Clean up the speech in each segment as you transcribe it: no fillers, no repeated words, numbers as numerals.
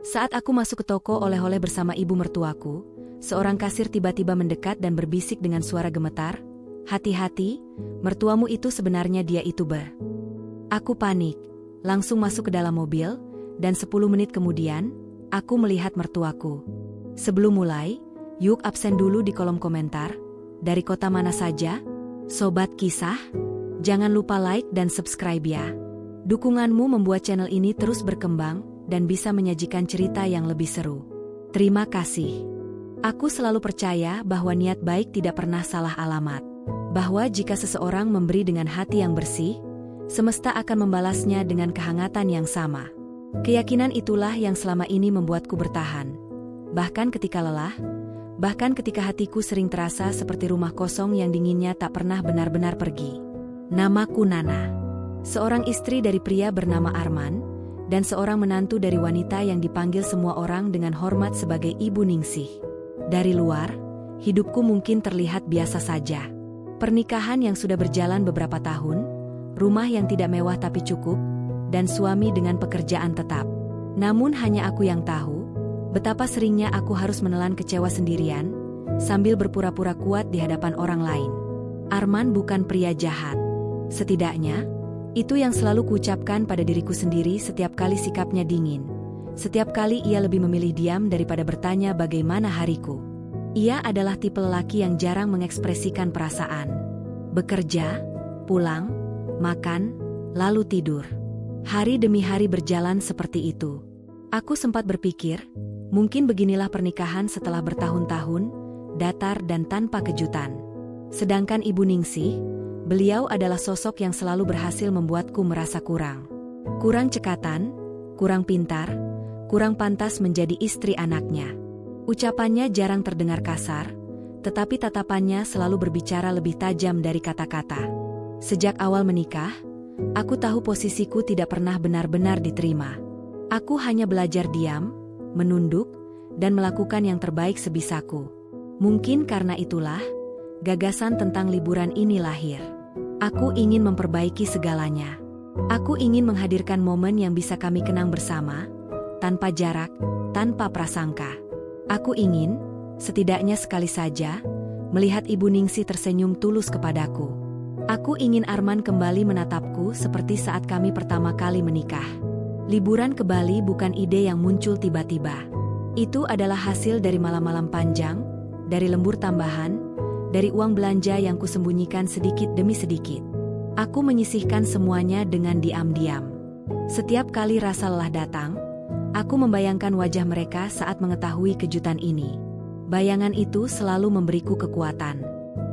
Saat aku masuk ke toko oleh-oleh bersama ibu mertuaku, seorang kasir tiba-tiba mendekat dan berbisik dengan suara gemetar, "Hati-hati, mertuamu itu sebenarnya dia YouTuber." Aku panik, langsung masuk ke dalam mobil, dan 10 menit kemudian, aku melihat mertuaku. Sebelum mulai, yuk absen dulu di kolom komentar. Dari kota mana saja? Sobat Kisah? Jangan lupa like dan subscribe ya. Dukunganmu membuat channel ini terus berkembang dan bisa menyajikan cerita yang lebih seru. Terima kasih. Aku selalu percaya bahwa niat baik tidak pernah salah alamat. Bahwa jika seseorang memberi dengan hati yang bersih, semesta akan membalasnya dengan kehangatan yang sama. Keyakinan itulah yang selama ini membuatku bertahan. Bahkan ketika lelah, bahkan ketika hatiku sering terasa seperti rumah kosong yang dinginnya tak pernah benar-benar pergi. Namaku Nana. Seorang istri dari pria bernama Arman, dan seorang menantu dari wanita yang dipanggil semua orang dengan hormat sebagai Ibu Ningsih. Dari luar, hidupku mungkin terlihat biasa saja. Pernikahan yang sudah berjalan beberapa tahun, rumah yang tidak mewah tapi cukup, dan suami dengan pekerjaan tetap. Namun hanya aku yang tahu, betapa seringnya aku harus menelan kecewa sendirian, sambil berpura-pura kuat di hadapan orang lain. Arman bukan pria jahat. Setidaknya, itu yang selalu kuucapkan pada diriku sendiri setiap kali sikapnya dingin. Setiap kali ia lebih memilih diam daripada bertanya bagaimana hariku. Ia adalah tipe lelaki yang jarang mengekspresikan perasaan. Bekerja, pulang, makan, lalu tidur. Hari demi hari berjalan seperti itu. Aku sempat berpikir, mungkin beginilah pernikahan setelah bertahun-tahun, datar dan tanpa kejutan. Sedangkan Ibu Ningsih, beliau adalah sosok yang selalu berhasil membuatku merasa kurang. Kurang cekatan, kurang pintar, kurang pantas menjadi istri anaknya. Ucapannya jarang terdengar kasar, tetapi tatapannya selalu berbicara lebih tajam dari kata-kata. Sejak awal menikah, aku tahu posisiku tidak pernah benar-benar diterima. Aku hanya belajar diam, menunduk, dan melakukan yang terbaik sebisaku. Mungkin karena itulah, gagasan tentang liburan ini lahir. Aku ingin memperbaiki segalanya. Aku ingin menghadirkan momen yang bisa kami kenang bersama, tanpa jarak, tanpa prasangka. Aku ingin, setidaknya sekali saja, melihat Ibu Ningsih tersenyum tulus kepadaku. Aku ingin Arman kembali menatapku seperti saat kami pertama kali menikah. Liburan ke Bali bukan ide yang muncul tiba-tiba. Itu adalah hasil dari malam-malam panjang, dari lembur tambahan, dari uang belanja yang kusembunyikan sedikit demi sedikit. Aku menyisihkan semuanya dengan diam-diam. Setiap kali rasa lelah datang, aku membayangkan wajah mereka saat mengetahui kejutan ini. Bayangan itu selalu memberiku kekuatan.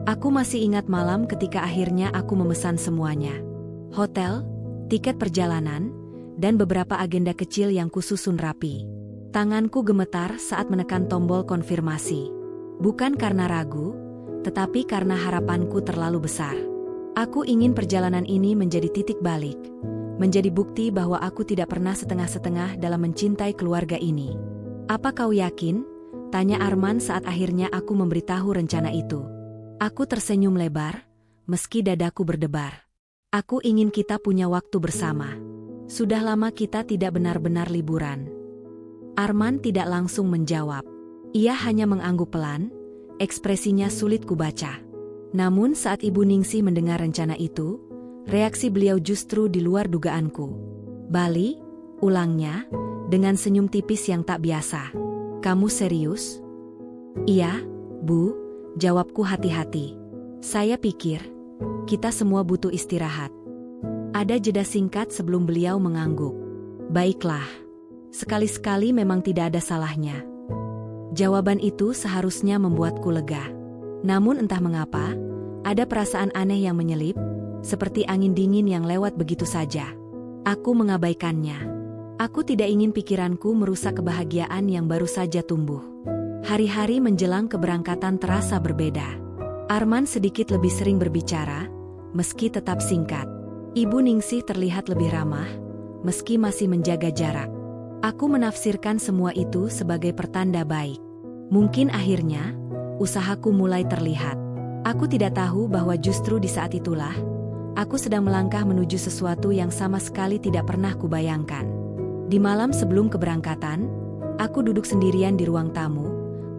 Aku masih ingat malam ketika akhirnya aku memesan semuanya. Hotel, tiket perjalanan, dan beberapa agenda kecil yang kususun rapi. Tanganku gemetar saat menekan tombol konfirmasi. Bukan karena ragu, tetapi karena harapanku terlalu besar. Aku ingin perjalanan ini menjadi titik balik. Menjadi bukti bahwa aku tidak pernah setengah-setengah dalam mencintai keluarga ini. "Apa kau yakin?" tanya Arman saat akhirnya aku memberitahu rencana itu. Aku tersenyum lebar, meski dadaku berdebar. Aku ingin kita punya waktu bersama. Sudah lama kita tidak benar-benar liburan. Arman tidak langsung menjawab. Ia hanya mengangguk pelan, ekspresinya sulit kubaca. Namun saat Ibu Ningsih mendengar rencana itu, reaksi beliau justru di luar dugaanku. "Bali?" ulangnya, dengan senyum tipis yang tak biasa. "Kamu serius?" "Iya, Bu," jawabku hati-hati. "Saya pikir, kita semua butuh istirahat." Ada jeda singkat sebelum beliau mengangguk. "Baiklah. Sekali-sekali memang tidak ada salahnya." Jawaban itu seharusnya membuatku lega. Namun entah mengapa, ada perasaan aneh yang menyelip, seperti angin dingin yang lewat begitu saja. Aku mengabaikannya. Aku tidak ingin pikiranku merusak kebahagiaan yang baru saja tumbuh. Hari-hari menjelang keberangkatan terasa berbeda. Arman sedikit lebih sering berbicara, meski tetap singkat. Ibu Ningsih terlihat lebih ramah, meski masih menjaga jarak. Aku menafsirkan semua itu sebagai pertanda baik. Mungkin akhirnya, usahaku mulai terlihat. Aku tidak tahu bahwa justru di saat itulah, aku sedang melangkah menuju sesuatu yang sama sekali tidak pernah kubayangkan. Di malam sebelum keberangkatan, Aku duduk sendirian di ruang tamu,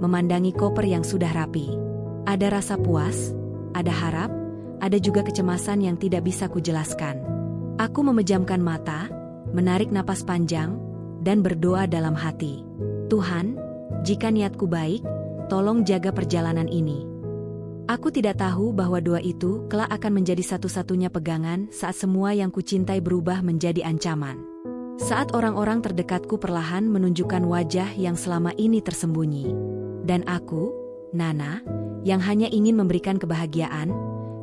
memandangi koper yang sudah rapi. Ada rasa puas, ada harap, ada juga kecemasan yang tidak bisa kujelaskan. Aku memejamkan mata, menarik napas panjang, dan berdoa dalam hati. Tuhan, jika niatku baik, tolong jaga perjalanan ini. Aku tidak tahu bahwa doa itu kelak akan menjadi satu-satunya pegangan saat semua yang kucintai berubah menjadi ancaman. Saat orang-orang terdekatku perlahan menunjukkan wajah yang selama ini tersembunyi. Dan aku, Nana, yang hanya ingin memberikan kebahagiaan,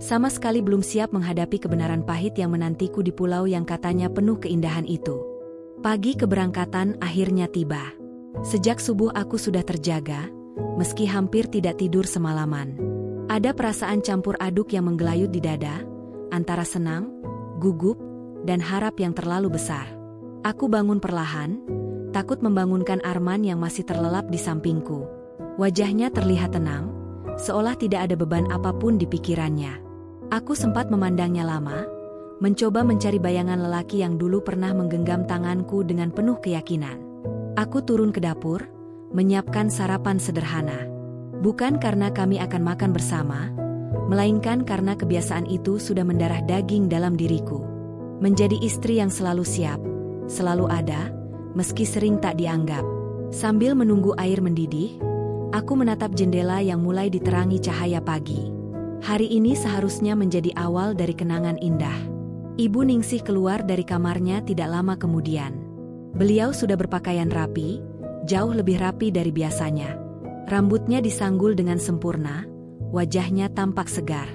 sama sekali belum siap menghadapi kebenaran pahit yang menantiku di pulau yang katanya penuh keindahan itu. Pagi keberangkatan akhirnya tiba. Sejak subuh aku sudah terjaga, meski hampir tidak tidur semalaman. Ada perasaan campur aduk yang menggelayut di dada, antara senang, gugup, dan harap yang terlalu besar. Aku bangun perlahan, takut membangunkan Arman yang masih terlelap di sampingku. Wajahnya terlihat tenang, seolah tidak ada beban apapun di pikirannya. Aku sempat memandangnya lama, mencoba mencari bayangan lelaki yang dulu pernah menggenggam tanganku dengan penuh keyakinan. Aku turun ke dapur, menyiapkan sarapan sederhana. Bukan karena kami akan makan bersama, melainkan karena kebiasaan itu sudah mendarah daging dalam diriku. Menjadi istri yang selalu siap, selalu ada, meski sering tak dianggap. Sambil menunggu air mendidih, aku menatap jendela yang mulai diterangi cahaya pagi. Hari ini seharusnya menjadi awal dari kenangan indah. Ibu Ningsih keluar dari kamarnya tidak lama kemudian. Beliau sudah berpakaian rapi, jauh lebih rapi dari biasanya. Rambutnya disanggul dengan sempurna, wajahnya tampak segar.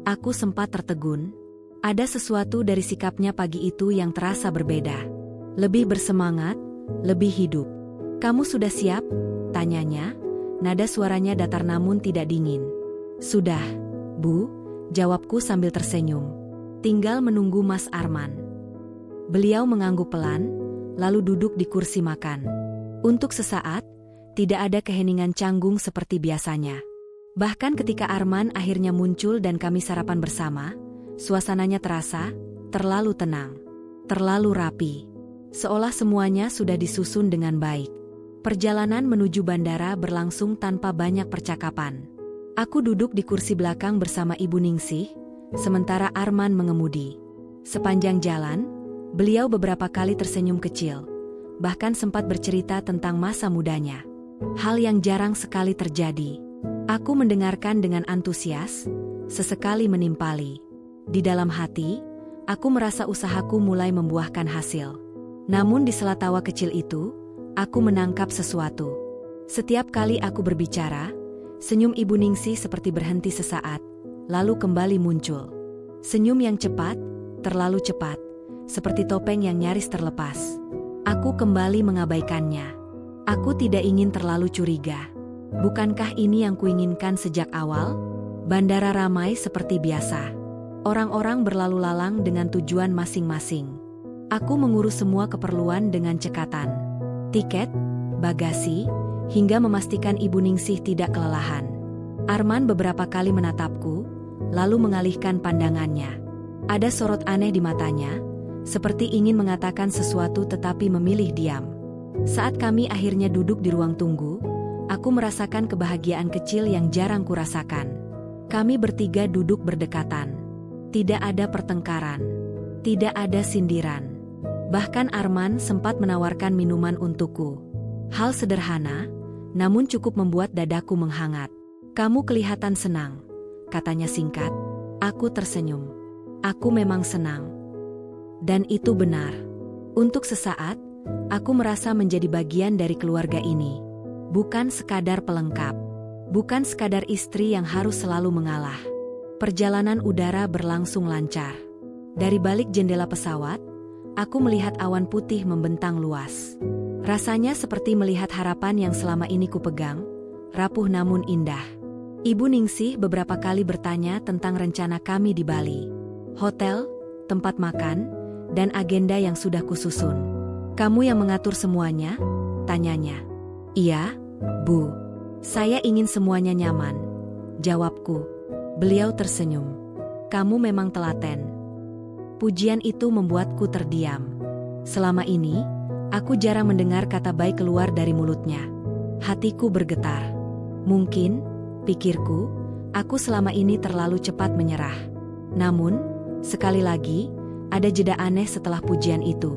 Aku sempat tertegun. Ada sesuatu dari sikapnya pagi itu yang terasa berbeda. Lebih bersemangat, lebih hidup. "Kamu sudah siap?" tanyanya, nada suaranya datar namun tidak dingin. "Sudah, Bu," jawabku sambil tersenyum. "Tinggal menunggu Mas Arman." Beliau mengangguk pelan, lalu duduk di kursi makan. Untuk sesaat, tidak ada keheningan canggung seperti biasanya. Bahkan ketika Arman akhirnya muncul dan kami sarapan bersama, suasananya terasa terlalu tenang, terlalu rapi. Seolah semuanya sudah disusun dengan baik. Perjalanan menuju bandara berlangsung tanpa banyak percakapan. Aku duduk di kursi belakang bersama Ibu Ningsih, sementara Arman mengemudi. Sepanjang jalan, beliau beberapa kali tersenyum kecil, bahkan sempat bercerita tentang masa mudanya. Hal yang jarang sekali terjadi. Aku mendengarkan dengan antusias, sesekali menimpali. Di dalam hati, aku merasa usahaku mulai membuahkan hasil. Namun di sela tawa kecil itu, aku menangkap sesuatu. Setiap kali aku berbicara, senyum Ibu Ningsih seperti berhenti sesaat, lalu kembali muncul. Senyum yang cepat, terlalu cepat, seperti topeng yang nyaris terlepas. Aku kembali mengabaikannya. Aku tidak ingin terlalu curiga. Bukankah ini yang kuinginkan sejak awal? Bandara ramai seperti biasa. Orang-orang berlalu lalang dengan tujuan masing-masing. Aku mengurus semua keperluan dengan cekatan. Tiket, bagasi, hingga memastikan Ibu Ningsih tidak kelelahan. Arman beberapa kali menatapku, lalu mengalihkan pandangannya. Ada sorot aneh di matanya, seperti ingin mengatakan sesuatu tetapi memilih diam. Saat kami akhirnya duduk di ruang tunggu, aku merasakan kebahagiaan kecil yang jarang kurasakan. Kami bertiga duduk berdekatan. Tidak ada pertengkaran. Tidak ada sindiran. Bahkan Arman sempat menawarkan minuman untukku. Hal sederhana, namun cukup membuat dadaku menghangat. "Kamu kelihatan senang," katanya singkat. Aku tersenyum. Aku memang senang. Dan itu benar. Untuk sesaat, aku merasa menjadi bagian dari keluarga ini. Bukan sekadar pelengkap. Bukan sekadar istri yang harus selalu mengalah. Perjalanan udara berlangsung lancar. Dari balik jendela pesawat, aku melihat awan putih membentang luas. Rasanya seperti melihat harapan yang selama ini kupegang, rapuh namun indah. Ibu Ningsih beberapa kali bertanya tentang rencana kami di Bali. Hotel, tempat makan, dan agenda yang sudah kususun. "Kamu yang mengatur semuanya?" tanyanya. "Iya, Bu. Saya ingin semuanya nyaman," jawabku. Beliau tersenyum. "Kamu memang telaten." Pujian itu membuatku terdiam. Selama ini, Aku jarang mendengar kata baik keluar dari mulutnya. Hatiku bergetar. Mungkin, pikirku, aku selama ini terlalu cepat menyerah. Namun, sekali lagi, ada jeda aneh setelah pujian itu.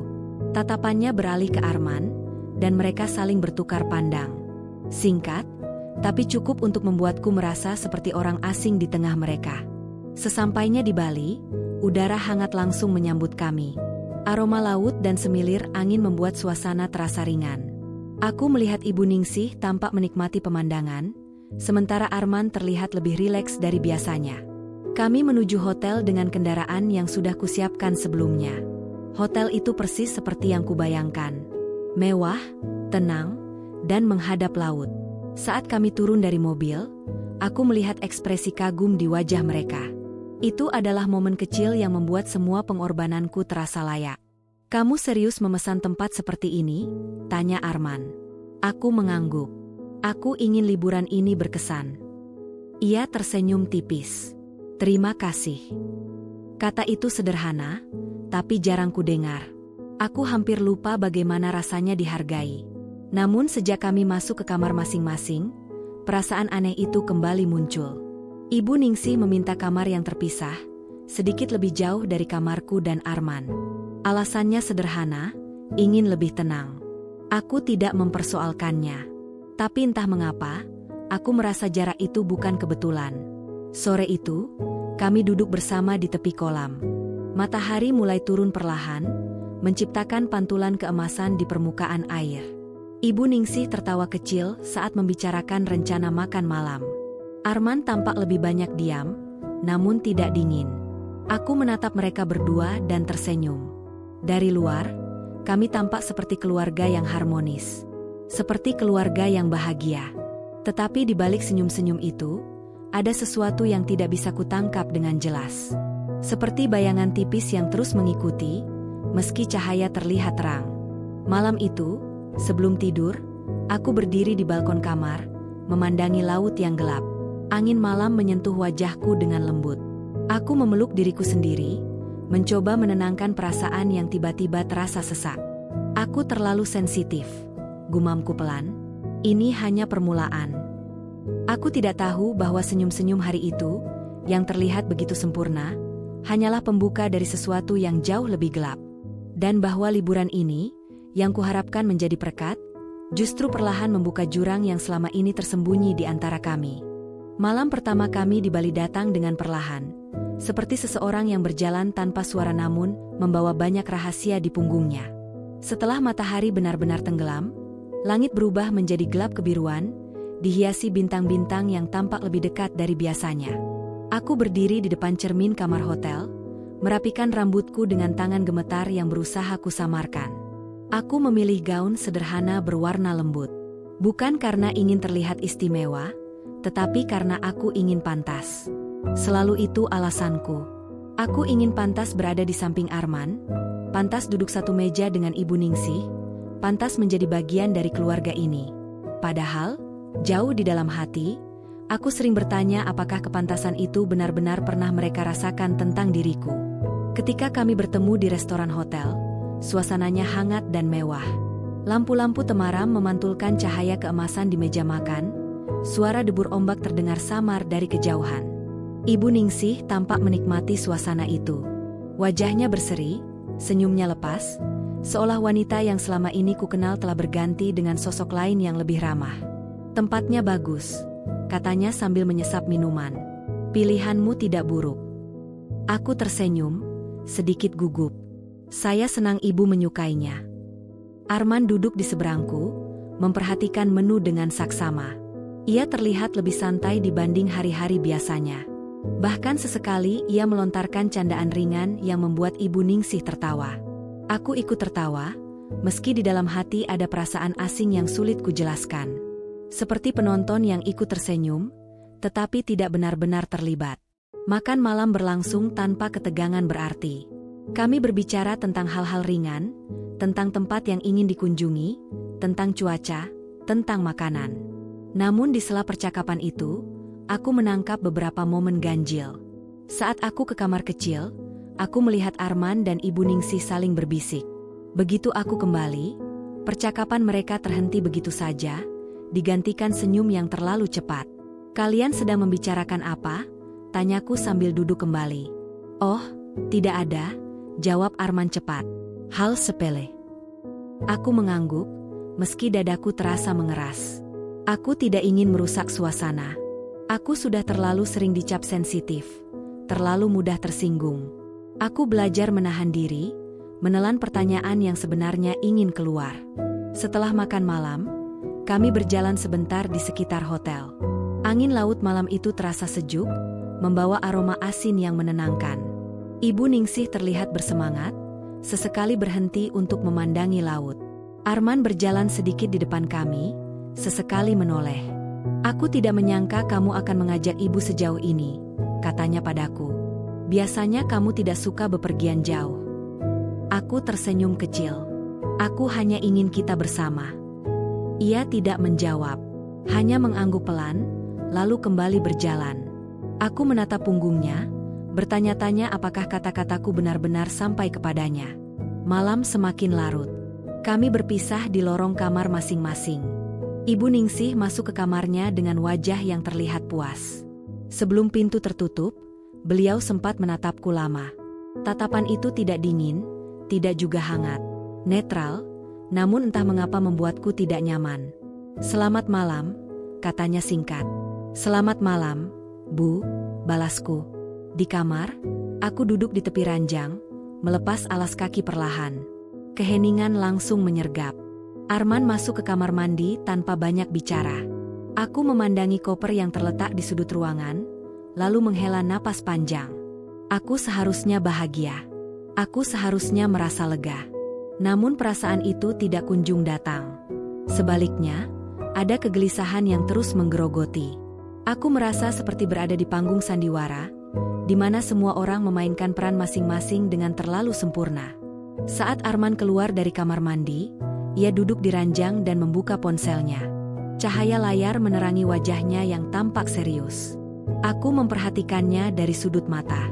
Tatapannya beralih ke Arman, dan mereka saling bertukar pandang. Singkat, tapi cukup untuk membuatku merasa seperti orang asing di tengah mereka. Sesampainya di Bali, udara hangat langsung menyambut kami. Aroma laut dan semilir angin membuat suasana terasa ringan. Aku melihat Ibu Ningsih tampak menikmati pemandangan, sementara Arman terlihat lebih rileks dari biasanya. Kami menuju hotel dengan kendaraan yang sudah kusiapkan sebelumnya. Hotel itu persis seperti yang kubayangkan. Mewah, tenang, dan menghadap laut. Saat kami turun dari mobil, aku melihat ekspresi kagum di wajah mereka. Itu adalah momen kecil yang membuat semua pengorbananku terasa layak. "Kamu serius memesan tempat seperti ini?" tanya Arman. Aku mengangguk. Aku ingin liburan ini berkesan. Ia tersenyum tipis. "Terima kasih." Kata itu sederhana, tapi jarang kudengar. Aku hampir lupa bagaimana rasanya dihargai. Namun sejak kami masuk ke kamar masing-masing, perasaan aneh itu kembali muncul. Ibu Ningsih meminta kamar yang terpisah, sedikit lebih jauh dari kamarku dan Arman. Alasannya sederhana, ingin lebih tenang. Aku tidak mempersoalkannya. Tapi entah mengapa, aku merasa jarak itu bukan kebetulan. Sore itu, kami duduk bersama di tepi kolam. Matahari mulai turun perlahan, menciptakan pantulan keemasan di permukaan air. Ibu Ningsih tertawa kecil saat membicarakan rencana makan malam. Arman tampak lebih banyak diam, namun tidak dingin. Aku menatap mereka berdua dan tersenyum. Dari luar, kami tampak seperti keluarga yang harmonis. Seperti keluarga yang bahagia. Tetapi di balik senyum-senyum itu, ada sesuatu yang tidak bisa kutangkap dengan jelas. Seperti bayangan tipis yang terus mengikuti, meski cahaya terlihat terang. Malam itu, sebelum tidur, aku berdiri di balkon kamar, memandangi laut yang gelap. Angin malam menyentuh wajahku dengan lembut. Aku memeluk diriku sendiri, mencoba menenangkan perasaan yang tiba-tiba terasa sesak. Aku terlalu sensitif, gumamku pelan. Ini hanya permulaan. Aku tidak tahu bahwa senyum-senyum hari itu, yang terlihat begitu sempurna, hanyalah pembuka dari sesuatu yang jauh lebih gelap. Dan bahwa liburan ini, yang kuharapkan menjadi perekat, justru perlahan membuka jurang yang selama ini tersembunyi di antara kami. Malam pertama kami di Bali datang dengan perlahan, seperti seseorang yang berjalan tanpa suara namun membawa banyak rahasia di punggungnya. Setelah matahari benar-benar tenggelam, langit berubah menjadi gelap kebiruan, dihiasi bintang-bintang yang tampak lebih dekat dari biasanya. Aku berdiri di depan cermin kamar hotel, merapikan rambutku dengan tangan gemetar yang berusaha kusamarkan. Aku memilih gaun sederhana berwarna lembut. Bukan karena ingin terlihat istimewa, tetapi karena aku ingin pantas. Selalu itu alasanku. Aku ingin pantas berada di samping Arman, pantas duduk satu meja dengan Ibu Ningsih, pantas menjadi bagian dari keluarga ini. Padahal, jauh di dalam hati, aku sering bertanya apakah kepantasan itu benar-benar pernah mereka rasakan tentang diriku. Ketika kami bertemu di restoran hotel, suasananya hangat dan mewah. Lampu-lampu temaram memantulkan cahaya keemasan di meja makan, suara debur ombak terdengar samar dari kejauhan. Ibu Ningsih tampak menikmati suasana itu. Wajahnya berseri, senyumnya lepas, seolah wanita yang selama ini kukenal telah berganti dengan sosok lain yang lebih ramah. "Tempatnya bagus," katanya sambil menyesap minuman. "Pilihanmu tidak buruk." Aku tersenyum, sedikit gugup. Saya senang ibu menyukainya. Arman duduk di seberangku, memperhatikan menu dengan saksama. Ia terlihat lebih santai dibanding hari-hari biasanya. Bahkan sesekali ia melontarkan candaan ringan yang membuat Ibu Ningsih tertawa. Aku ikut tertawa, meski di dalam hati ada perasaan asing yang sulit kujelaskan. Seperti penonton yang ikut tersenyum, tetapi tidak benar-benar terlibat. Makan malam berlangsung tanpa ketegangan berarti. Kami berbicara tentang hal-hal ringan, tentang tempat yang ingin dikunjungi, tentang cuaca, tentang makanan. Namun di sela percakapan itu, aku menangkap beberapa momen ganjil. Saat aku ke kamar kecil, aku melihat Arman dan Ibu Ningsih saling berbisik. Begitu aku kembali, Percakapan mereka terhenti begitu saja, digantikan senyum yang terlalu cepat. "Kalian sedang membicarakan apa?" tanyaku sambil duduk kembali. "Oh, tidak ada," jawab Arman cepat. "Hal sepele." Aku mengangguk, meski dadaku terasa mengeras. Aku tidak ingin merusak suasana. Aku sudah terlalu sering dicap sensitif, terlalu mudah tersinggung. Aku belajar menahan diri, menelan pertanyaan yang sebenarnya ingin keluar. Setelah makan malam, kami berjalan sebentar di sekitar hotel. Angin laut malam itu terasa sejuk, membawa aroma asin yang menenangkan. Ibu Ningsih terlihat bersemangat, sesekali berhenti untuk memandangi laut. Arman berjalan sedikit di depan kami, sesekali menoleh. "Aku tidak menyangka kamu akan mengajak ibu sejauh ini," katanya padaku. "Biasanya kamu tidak suka bepergian jauh." Aku tersenyum kecil. "Aku hanya ingin kita bersama." Ia tidak menjawab, hanya mengangguk pelan, lalu kembali berjalan. Aku menatap punggungnya, bertanya-tanya apakah kata-kataku benar-benar sampai kepadanya. Malam semakin larut. Kami berpisah di lorong kamar masing-masing. Ibu Ningsih masuk ke kamarnya dengan wajah yang terlihat puas. Sebelum pintu tertutup, beliau sempat menatapku lama. Tatapan itu tidak dingin, tidak juga hangat. Netral, namun entah mengapa membuatku tidak nyaman. "Selamat malam," katanya singkat. "Selamat malam, Bu," balasku. Di kamar, aku duduk di tepi ranjang, melepas alas kaki perlahan. Keheningan langsung menyergap. Arman masuk ke kamar mandi tanpa banyak bicara. Aku memandangi koper yang terletak di sudut ruangan, lalu menghela napas panjang. Aku seharusnya bahagia. Aku seharusnya merasa lega. Namun perasaan itu tidak kunjung datang. Sebaliknya, ada kegelisahan yang terus menggerogoti. Aku merasa seperti berada di panggung sandiwara, di mana semua orang memainkan peran masing-masing dengan terlalu sempurna. Saat Arman keluar dari kamar mandi, ia duduk di ranjang dan membuka ponselnya. Cahaya layar menerangi wajahnya yang tampak serius. Aku memperhatikannya dari sudut mata.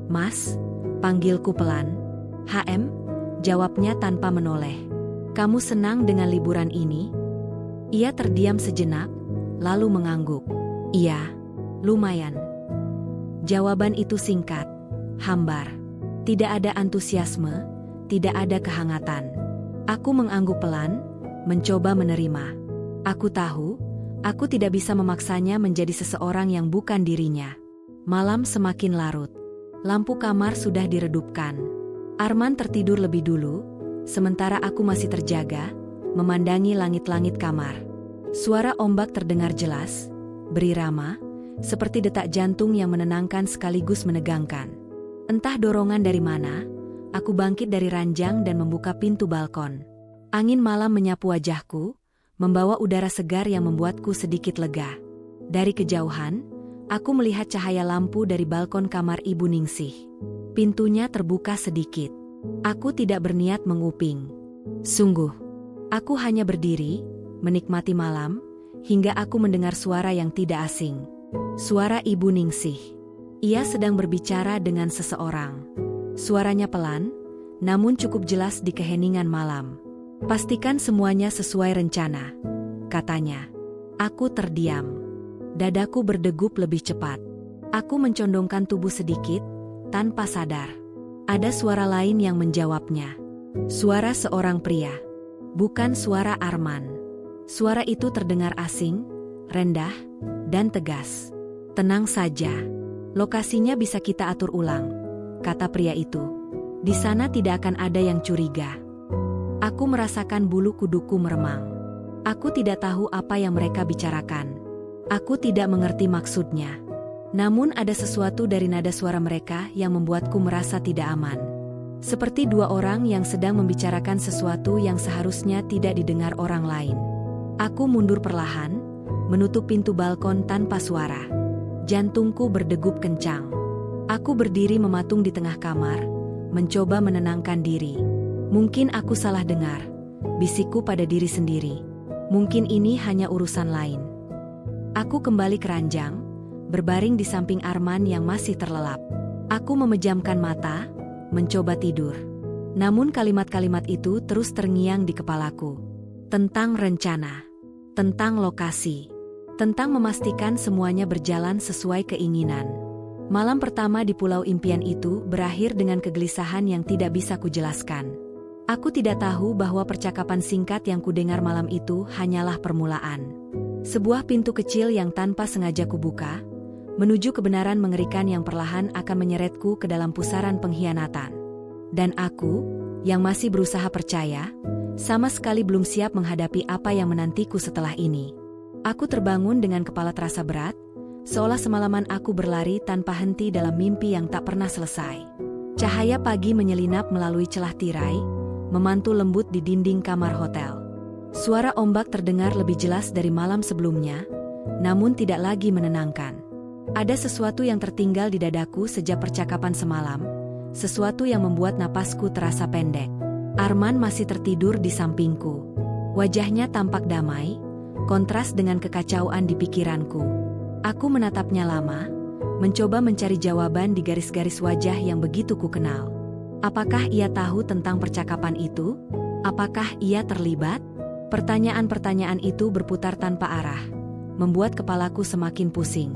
"Mas," panggilku pelan. "HM," jawabnya tanpa menoleh. "Kamu senang dengan liburan ini?" Ia terdiam sejenak, lalu mengangguk. "Iya, lumayan." Jawaban itu singkat, hambar. Tidak ada antusiasme, tidak ada kehangatan. Aku mengangguk pelan, mencoba menerima. Aku tahu, aku tidak bisa memaksanya menjadi seseorang yang bukan dirinya. Malam semakin larut. Lampu kamar sudah diredupkan. Arman tertidur lebih dulu, sementara aku masih terjaga, memandangi langit-langit kamar. Suara ombak terdengar jelas, berirama, seperti detak jantung yang menenangkan sekaligus menegangkan. Entah dorongan dari mana, aku bangkit dari ranjang dan membuka pintu balkon. Angin malam menyapu wajahku, membawa udara segar yang membuatku sedikit lega. Dari kejauhan, aku melihat cahaya lampu dari balkon kamar Ibu Ningsih. Pintunya terbuka sedikit. Aku tidak berniat menguping. Sungguh, aku hanya berdiri, menikmati malam, hingga aku mendengar suara yang tidak asing. Suara Ibu Ningsih. Ia sedang berbicara dengan seseorang. Suaranya pelan, namun cukup jelas di keheningan malam. "Pastikan semuanya sesuai rencana," katanya. Aku terdiam. Dadaku berdegup lebih cepat. Aku mencondongkan tubuh sedikit, tanpa sadar. Ada suara lain yang menjawabnya. Suara seorang pria. Bukan suara Arman. Suara itu terdengar asing, rendah, dan tegas. "Tenang saja. Lokasinya bisa kita atur ulang," kata pria itu. "Di sana tidak akan ada yang curiga." Aku merasakan bulu kuduku meremang. Aku tidak tahu apa yang mereka bicarakan. Aku tidak mengerti maksudnya. Namun ada sesuatu dari nada suara mereka yang membuatku merasa tidak aman. Seperti dua orang yang sedang membicarakan sesuatu yang seharusnya tidak didengar orang lain. Aku mundur perlahan, menutup pintu balkon tanpa suara. Jantungku berdegup kencang. Aku berdiri mematung di tengah kamar, mencoba menenangkan diri. Mungkin aku salah dengar, bisikku pada diri sendiri. Mungkin ini hanya urusan lain. Aku kembali ke ranjang, berbaring di samping Arman yang masih terlelap. Aku memejamkan mata, mencoba tidur. Namun kalimat-kalimat itu terus terngiang di kepalaku. tentang rencana, tentang lokasi, tentang memastikan semuanya berjalan sesuai keinginan. Malam pertama di Pulau Impian itu berakhir dengan kegelisahan yang tidak bisa kujelaskan. Aku tidak tahu bahwa percakapan singkat yang kudengar malam itu hanyalah permulaan. Sebuah pintu kecil yang tanpa sengaja kubuka, menuju kebenaran mengerikan yang perlahan akan menyeretku ke dalam pusaran pengkhianatan. Dan aku, yang masih berusaha percaya, sama sekali belum siap menghadapi apa yang menantiku setelah ini. Aku terbangun dengan kepala terasa berat, seolah semalaman aku berlari tanpa henti dalam mimpi yang tak pernah selesai. Cahaya pagi menyelinap melalui celah tirai, memantul lembut di dinding kamar hotel. Suara ombak terdengar lebih jelas dari malam sebelumnya, namun tidak lagi menenangkan. Ada sesuatu yang tertinggal di dadaku sejak percakapan semalam, sesuatu yang membuat napasku terasa pendek. Arman masih tertidur di sampingku. Wajahnya tampak damai, kontras dengan kekacauan di pikiranku. Aku menatapnya lama, mencoba mencari jawaban di garis-garis wajah yang begitu kukenal. Apakah ia tahu tentang percakapan itu? Apakah ia terlibat? Pertanyaan-pertanyaan itu berputar tanpa arah, membuat kepalaku semakin pusing.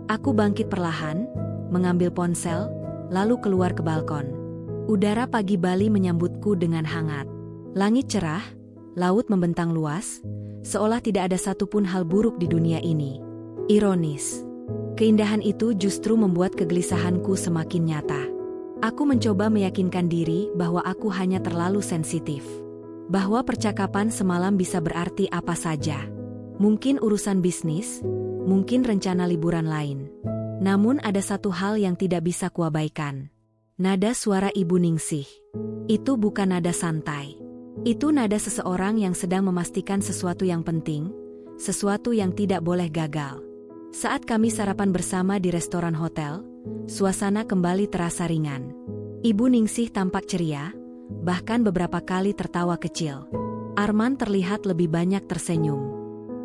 Aku bangkit perlahan, mengambil ponsel, lalu keluar ke balkon. Udara pagi Bali menyambutku dengan hangat. Langit cerah, laut membentang luas, seolah tidak ada satupun hal buruk di dunia ini. Ironis. Keindahan itu justru membuat kegelisahanku semakin nyata. Aku mencoba meyakinkan diri bahwa aku hanya terlalu sensitif. Bahwa percakapan semalam bisa berarti apa saja. Mungkin urusan bisnis, mungkin rencana liburan lain. Namun ada satu hal yang tidak bisa kuabaikan. Nada suara Ibu Ningsih. Itu bukan nada santai. Itu nada seseorang yang sedang memastikan sesuatu yang penting, sesuatu yang tidak boleh gagal. Saat kami sarapan bersama di restoran hotel, suasana kembali terasa ringan. Ibu Ningsih tampak ceria, bahkan beberapa kali tertawa kecil. Arman terlihat lebih banyak tersenyum.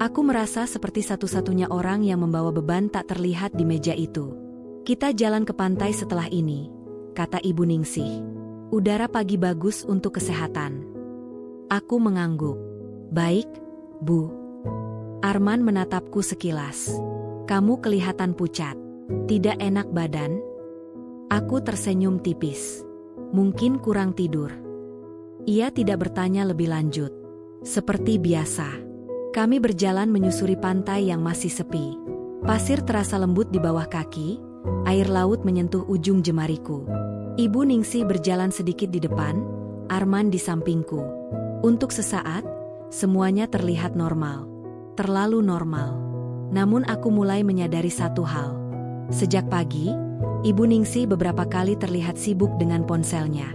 Aku merasa seperti satu-satunya orang yang membawa beban tak terlihat di meja itu. Kita jalan ke pantai setelah ini, kata Ibu Ningsih. Udara pagi bagus untuk kesehatan. Aku mengangguk. Baik, Bu. Arman menatapku sekilas. Kamu kelihatan pucat. Tidak enak badan? Aku tersenyum tipis. Mungkin kurang tidur. Ia tidak bertanya lebih lanjut. Seperti biasa. Kami berjalan menyusuri pantai yang masih sepi. Pasir terasa lembut di bawah kaki, air laut menyentuh ujung jemariku. Ibu Ningsih berjalan sedikit di depan, Arman di sampingku. Untuk sesaat, semuanya terlihat normal. Terlalu normal. Namun aku mulai menyadari satu hal. Sejak pagi, Ibu Ningsih beberapa kali terlihat sibuk dengan ponselnya.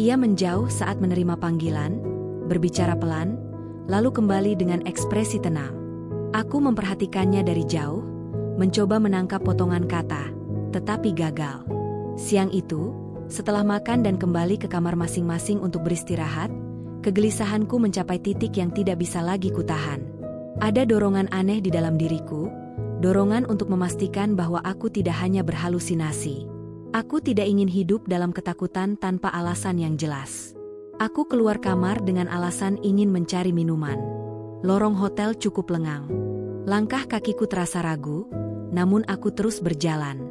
Ia menjauh saat menerima panggilan, berbicara pelan, lalu kembali dengan ekspresi tenang. Aku memperhatikannya dari jauh, mencoba menangkap potongan kata, tetapi gagal. Siang itu, setelah makan dan kembali ke kamar masing-masing untuk beristirahat, kegelisahanku mencapai titik yang tidak bisa lagi kutahan. Ada dorongan aneh di dalam diriku, dorongan untuk memastikan bahwa aku tidak hanya berhalusinasi. Aku tidak ingin hidup dalam ketakutan tanpa alasan yang jelas. Aku keluar kamar dengan alasan ingin mencari minuman. Lorong hotel cukup lengang. Langkah kakiku terasa ragu, namun aku terus berjalan.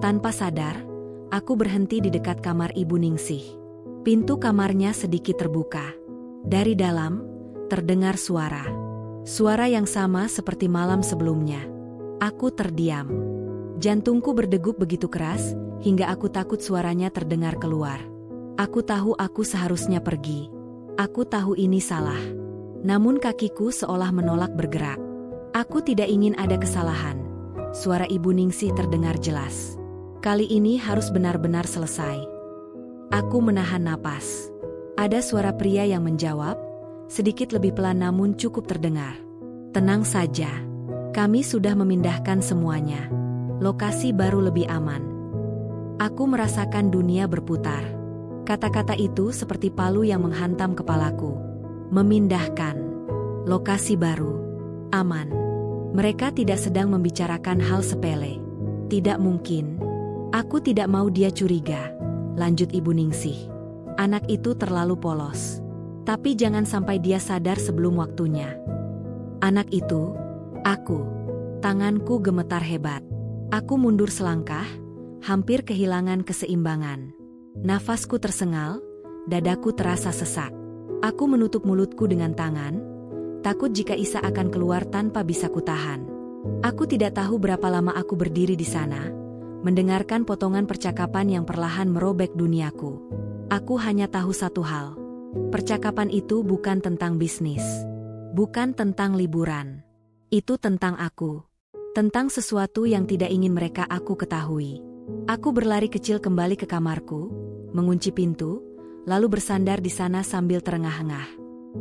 Tanpa sadar, aku berhenti di dekat kamar Ibu Ningsih. Pintu kamarnya sedikit terbuka. Dari dalam, terdengar suara. Suara yang sama seperti malam sebelumnya. Aku terdiam. Jantungku berdegup begitu keras, hingga aku takut suaranya terdengar keluar. Aku tahu aku seharusnya pergi. Aku tahu ini salah. Namun kakiku seolah menolak bergerak. Aku tidak ingin ada kesalahan. Suara Ibu Ningsih terdengar jelas. Kali ini harus benar-benar selesai. Aku menahan napas. Ada suara pria yang menjawab, sedikit lebih pelan namun cukup terdengar. Tenang saja. Kami sudah memindahkan semuanya. Lokasi baru lebih aman. Aku merasakan dunia berputar. Kata-kata itu seperti palu yang menghantam kepalaku. Memindahkan. Lokasi baru. Aman. Mereka tidak sedang membicarakan hal sepele. Tidak mungkin. Aku tidak mau dia curiga, lanjut Ibu Ningsih. Anak itu terlalu polos. Tapi jangan sampai dia sadar sebelum waktunya. Anak itu, aku. Tanganku gemetar hebat. Aku mundur selangkah, hampir kehilangan keseimbangan. Nafasku tersengal, dadaku terasa sesak. Aku menutup mulutku dengan tangan, takut jika Isa akan keluar tanpa bisa kutahan. Aku tidak tahu berapa lama aku berdiri di sana, mendengarkan potongan percakapan yang perlahan merobek duniaku. Aku hanya tahu satu hal. Percakapan itu bukan tentang bisnis. Bukan tentang liburan. Itu tentang aku. Tentang sesuatu yang tidak ingin mereka aku ketahui. Aku berlari kecil kembali ke kamarku, mengunci pintu, lalu bersandar di sana sambil terengah-engah.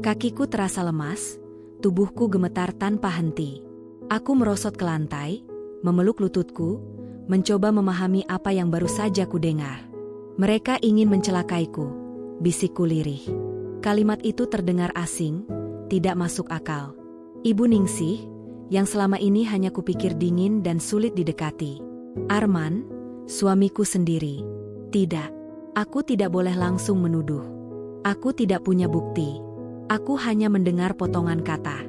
Kakiku terasa lemas, tubuhku gemetar tanpa henti. Aku merosot ke lantai, memeluk lututku, mencoba memahami apa yang baru saja kudengar. Mereka ingin mencelakaiku, bisikku lirih. Kalimat itu terdengar asing, tidak masuk akal. Ibu Ningsih, yang selama ini hanya kupikir dingin dan sulit didekati. Arman, suamiku sendiri. Tidak, aku tidak boleh langsung menuduh. Aku tidak punya bukti. Aku hanya mendengar potongan kata.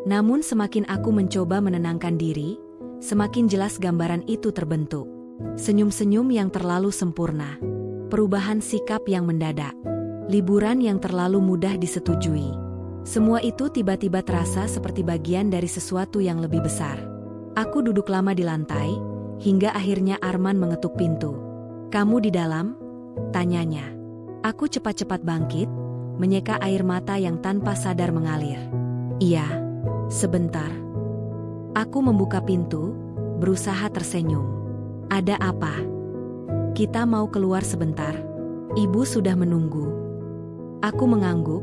Namun semakin aku mencoba menenangkan diri, semakin jelas gambaran itu terbentuk. Senyum-senyum yang terlalu sempurna. Perubahan sikap yang mendadak. Liburan yang terlalu mudah disetujui. Semua itu tiba-tiba terasa seperti bagian dari sesuatu yang lebih besar. Aku duduk lama di lantai, hingga akhirnya Arman mengetuk pintu. "Kamu di dalam?" tanyanya. Aku cepat-cepat bangkit, menyeka air mata yang tanpa sadar mengalir. "Iya, sebentar." Aku membuka pintu, berusaha tersenyum. "Ada apa?" "Kita mau keluar sebentar. Ibu sudah menunggu." Aku mengangguk,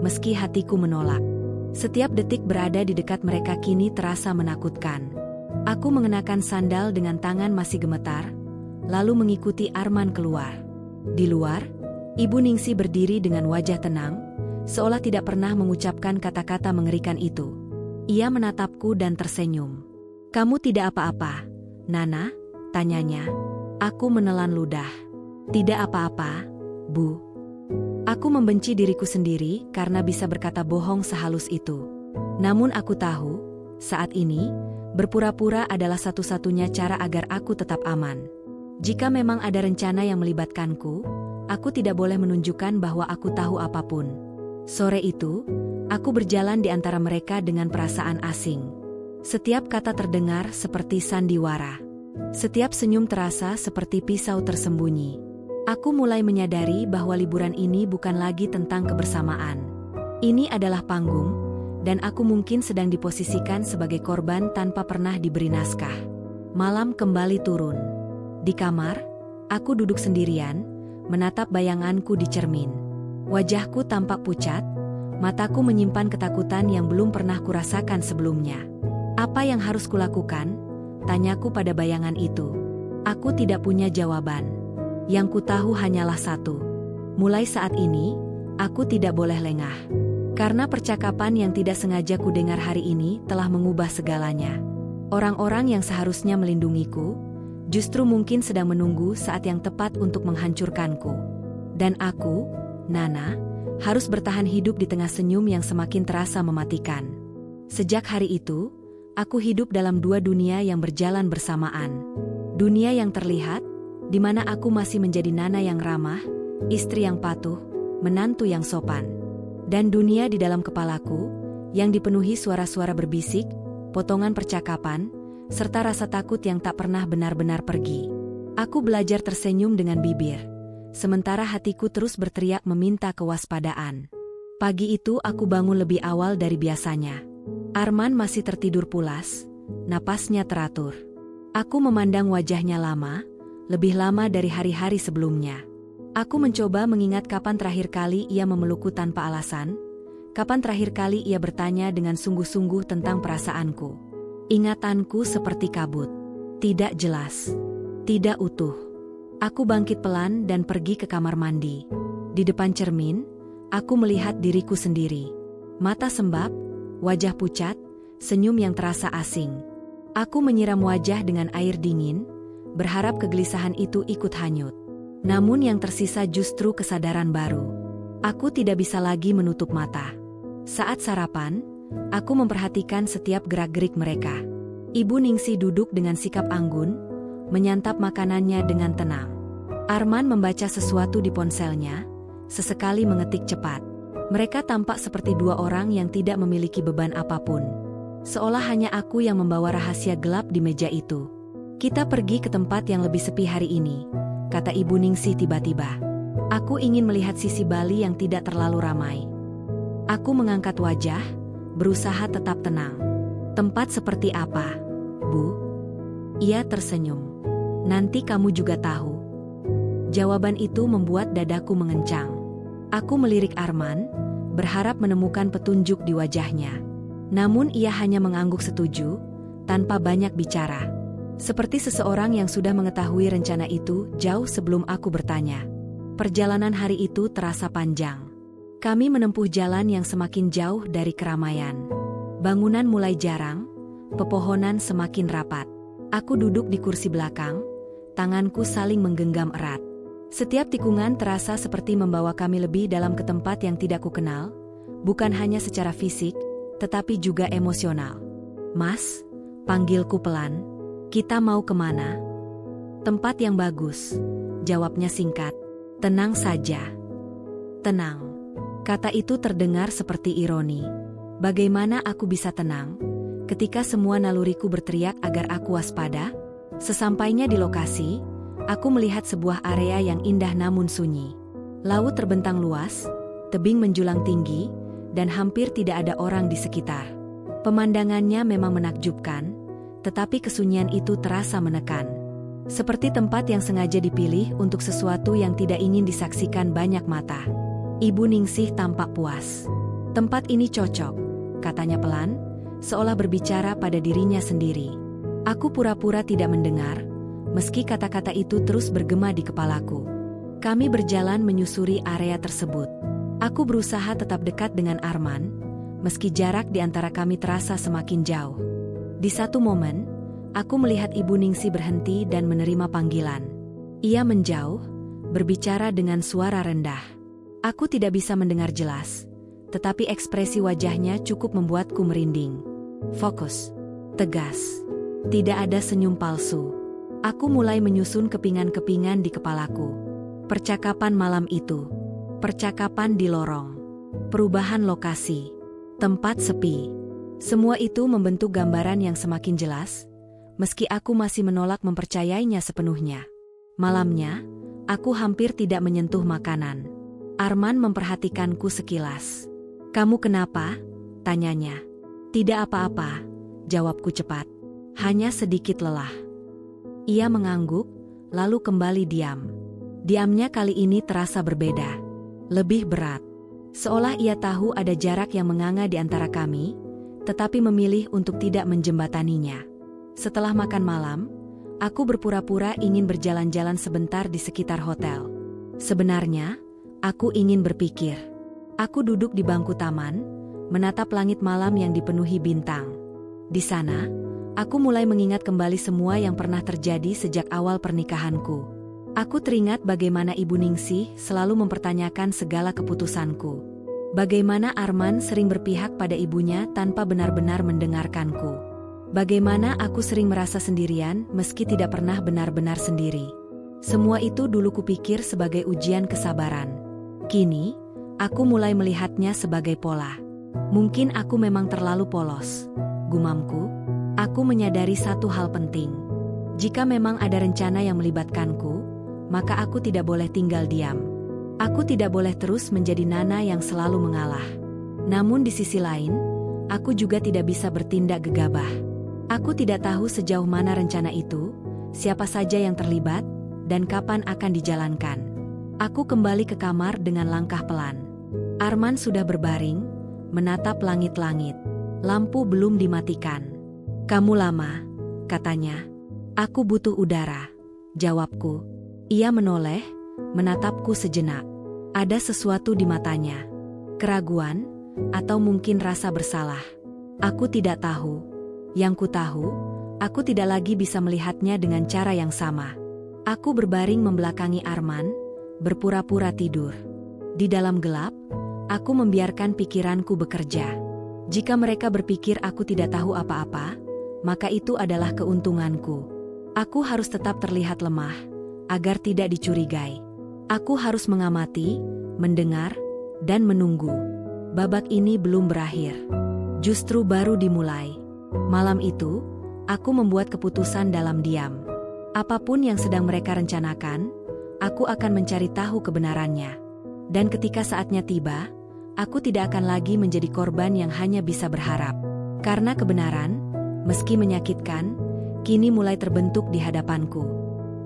meski hatiku menolak. Setiap detik berada di dekat mereka kini terasa menakutkan. Aku mengenakan sandal dengan tangan masih gemetar, lalu mengikuti Arman keluar. Di luar, Ibu Ningsih berdiri dengan wajah tenang, seolah tidak pernah mengucapkan kata-kata mengerikan itu. Ia menatapku dan tersenyum. "Kamu tidak apa-apa, Nana?" tanyanya. Aku menelan ludah. "Tidak apa-apa, Bu." Aku membenci diriku sendiri karena bisa berkata bohong sehalus itu. Namun aku tahu, saat ini, berpura-pura adalah satu-satunya cara agar aku tetap aman. Jika memang ada rencana yang melibatkanku, aku tidak boleh menunjukkan bahwa aku tahu apapun. Sore itu, aku berjalan di antara mereka dengan perasaan asing. Setiap kata terdengar seperti sandiwara. Setiap senyum terasa seperti pisau tersembunyi. Aku mulai menyadari bahwa liburan ini bukan lagi tentang kebersamaan. Ini adalah panggung, dan aku mungkin sedang diposisikan sebagai korban tanpa pernah diberi naskah. Malam kembali turun. Di kamar, aku duduk sendirian, menatap bayanganku di cermin. Wajahku tampak pucat, mataku menyimpan ketakutan yang belum pernah kurasakan sebelumnya. "Apa yang harus kulakukan?" tanyaku pada bayangan itu. Aku tidak punya jawaban. Yang ku tahu hanyalah satu. Mulai saat ini, aku tidak boleh lengah. Karena percakapan yang tidak sengaja ku dengar hari ini telah mengubah segalanya. Orang-orang yang seharusnya melindungiku, justru mungkin sedang menunggu saat yang tepat untuk menghancurkanku. Dan aku, Nana, harus bertahan hidup di tengah senyum yang semakin terasa mematikan. Sejak hari itu, aku hidup dalam dua dunia yang berjalan bersamaan. Dunia yang terlihat, di mana aku masih menjadi Nana yang ramah, istri yang patuh, menantu yang sopan. Dan dunia di dalam kepalaku, yang dipenuhi suara-suara berbisik, potongan percakapan, serta rasa takut yang tak pernah benar-benar pergi. Aku belajar tersenyum dengan bibir, sementara hatiku terus berteriak meminta kewaspadaan. Pagi itu aku bangun lebih awal dari biasanya. Arman masih tertidur pulas, napasnya teratur. Aku memandang wajahnya lama, lebih lama dari hari-hari sebelumnya. Aku mencoba mengingat kapan terakhir kali ia memelukku tanpa alasan, kapan terakhir kali ia bertanya dengan sungguh-sungguh tentang perasaanku. Ingatanku seperti kabut. Tidak jelas. Tidak utuh. Aku bangkit pelan dan pergi ke kamar mandi. Di depan cermin, aku melihat diriku sendiri. Mata sembab, wajah pucat, senyum yang terasa asing. Aku menyiram wajah dengan air dingin, berharap kegelisahan itu ikut hanyut. Namun yang tersisa justru kesadaran baru. Aku tidak bisa lagi menutup mata. Saat sarapan, aku memperhatikan setiap gerak-gerik mereka. Ibu Ningsih duduk dengan sikap anggun, menyantap makanannya dengan tenang. Arman membaca sesuatu di ponselnya, sesekali mengetik cepat. Mereka tampak seperti dua orang yang tidak memiliki beban apapun. Seolah hanya aku yang membawa rahasia gelap di meja itu. Kita pergi ke tempat yang lebih sepi hari ini, kata Ibu Ningsih tiba-tiba. Aku ingin melihat sisi Bali yang tidak terlalu ramai. Aku mengangkat wajah, berusaha tetap tenang. Tempat seperti apa, Bu? Ia tersenyum. Nanti kamu juga tahu. Jawaban itu membuat dadaku mengencang. Aku melirik Arman, berharap menemukan petunjuk di wajahnya. Namun ia hanya mengangguk setuju, tanpa banyak bicara. Seperti seseorang yang sudah mengetahui rencana itu jauh sebelum aku bertanya. Perjalanan hari itu terasa panjang. Kami menempuh jalan yang semakin jauh dari keramaian. Bangunan mulai jarang, pepohonan semakin rapat. Aku duduk di kursi belakang, tanganku saling menggenggam erat. Setiap tikungan terasa seperti membawa kami lebih dalam ke tempat yang tidak kukenal, bukan hanya secara fisik, tetapi juga emosional. Mas, panggilku pelan, kita mau kemana? Tempat yang bagus, jawabnya singkat. Tenang saja. Tenang. Kata itu terdengar seperti ironi. Bagaimana aku bisa tenang ketika semua naluriku berteriak agar aku waspada? Sesampainya di lokasi, aku melihat sebuah area yang indah namun sunyi. Laut terbentang luas, tebing menjulang tinggi, dan hampir tidak ada orang di sekitar. Pemandangannya memang menakjubkan, tetapi kesunyian itu terasa menekan. Seperti tempat yang sengaja dipilih untuk sesuatu yang tidak ingin disaksikan banyak mata. Ibu Ningsih tampak puas. Tempat ini cocok, katanya pelan, seolah berbicara pada dirinya sendiri. Aku pura-pura tidak mendengar, meski kata-kata itu terus bergema di kepalaku. Kami berjalan menyusuri area tersebut. Aku berusaha tetap dekat dengan Arman, meski jarak di antara kami terasa semakin jauh. Di satu momen, aku melihat Ibu Ningsih berhenti dan menerima panggilan. Ia menjauh, berbicara dengan suara rendah. Aku tidak bisa mendengar jelas, tetapi ekspresi wajahnya cukup membuatku merinding. Fokus, tegas, tidak ada senyum palsu. Aku mulai menyusun kepingan-kepingan di kepalaku. Percakapan malam itu, percakapan di lorong, perubahan lokasi, tempat sepi. Semua itu membentuk gambaran yang semakin jelas, meski aku masih menolak mempercayainya sepenuhnya. Malamnya, aku hampir tidak menyentuh makanan. Arman memperhatikanku sekilas. Kamu kenapa? Tanyanya. Tidak apa-apa, jawabku cepat. Hanya sedikit lelah. Ia mengangguk, lalu kembali diam. Diamnya kali ini terasa berbeda. Lebih berat. Seolah ia tahu ada jarak yang menganga di antara kami, tetapi memilih untuk tidak menjembataninya. Setelah makan malam, aku berpura-pura ingin berjalan-jalan sebentar di sekitar hotel. Sebenarnya, aku ingin berpikir. Aku duduk di bangku taman, menatap langit malam yang dipenuhi bintang. Di sana, aku mulai mengingat kembali semua yang pernah terjadi sejak awal pernikahanku. Aku teringat bagaimana Ibu Ningsih selalu mempertanyakan segala keputusanku. Bagaimana Arman sering berpihak pada ibunya tanpa benar-benar mendengarkanku. Bagaimana aku sering merasa sendirian meski tidak pernah benar-benar sendiri. Semua itu dulu kupikir sebagai ujian kesabaran. Kini, aku mulai melihatnya sebagai pola. Mungkin aku memang terlalu polos. Gumamku, aku menyadari satu hal penting. Jika memang ada rencana yang melibatkanku, maka aku tidak boleh tinggal diam. Aku tidak boleh terus menjadi Nana yang selalu mengalah. Namun di sisi lain, aku juga tidak bisa bertindak gegabah. Aku tidak tahu sejauh mana rencana itu, siapa saja yang terlibat, dan kapan akan dijalankan. Aku kembali ke kamar dengan langkah pelan. Arman sudah berbaring, menatap langit-langit. Lampu belum dimatikan. Kamu lama, katanya. Aku butuh udara, jawabku. Ia menoleh, menatapku sejenak. Ada sesuatu di matanya. Keraguan, atau mungkin rasa bersalah. Aku tidak tahu. Yang ku tahu, aku tidak lagi bisa melihatnya dengan cara yang sama. Aku berbaring membelakangi Arman, berpura-pura tidur. Di dalam gelap, aku membiarkan pikiranku bekerja. Jika mereka berpikir aku tidak tahu apa-apa, maka itu adalah keuntunganku. Aku harus tetap terlihat lemah, agar tidak dicurigai. Aku harus mengamati, mendengar, dan menunggu. Babak ini belum berakhir. Justru baru dimulai. Malam itu, aku membuat keputusan dalam diam. Apapun yang sedang mereka rencanakan, aku akan mencari tahu kebenarannya. Dan ketika saatnya tiba, aku tidak akan lagi menjadi korban yang hanya bisa berharap. Karena kebenaran, meski menyakitkan, kini mulai terbentuk di hadapanku.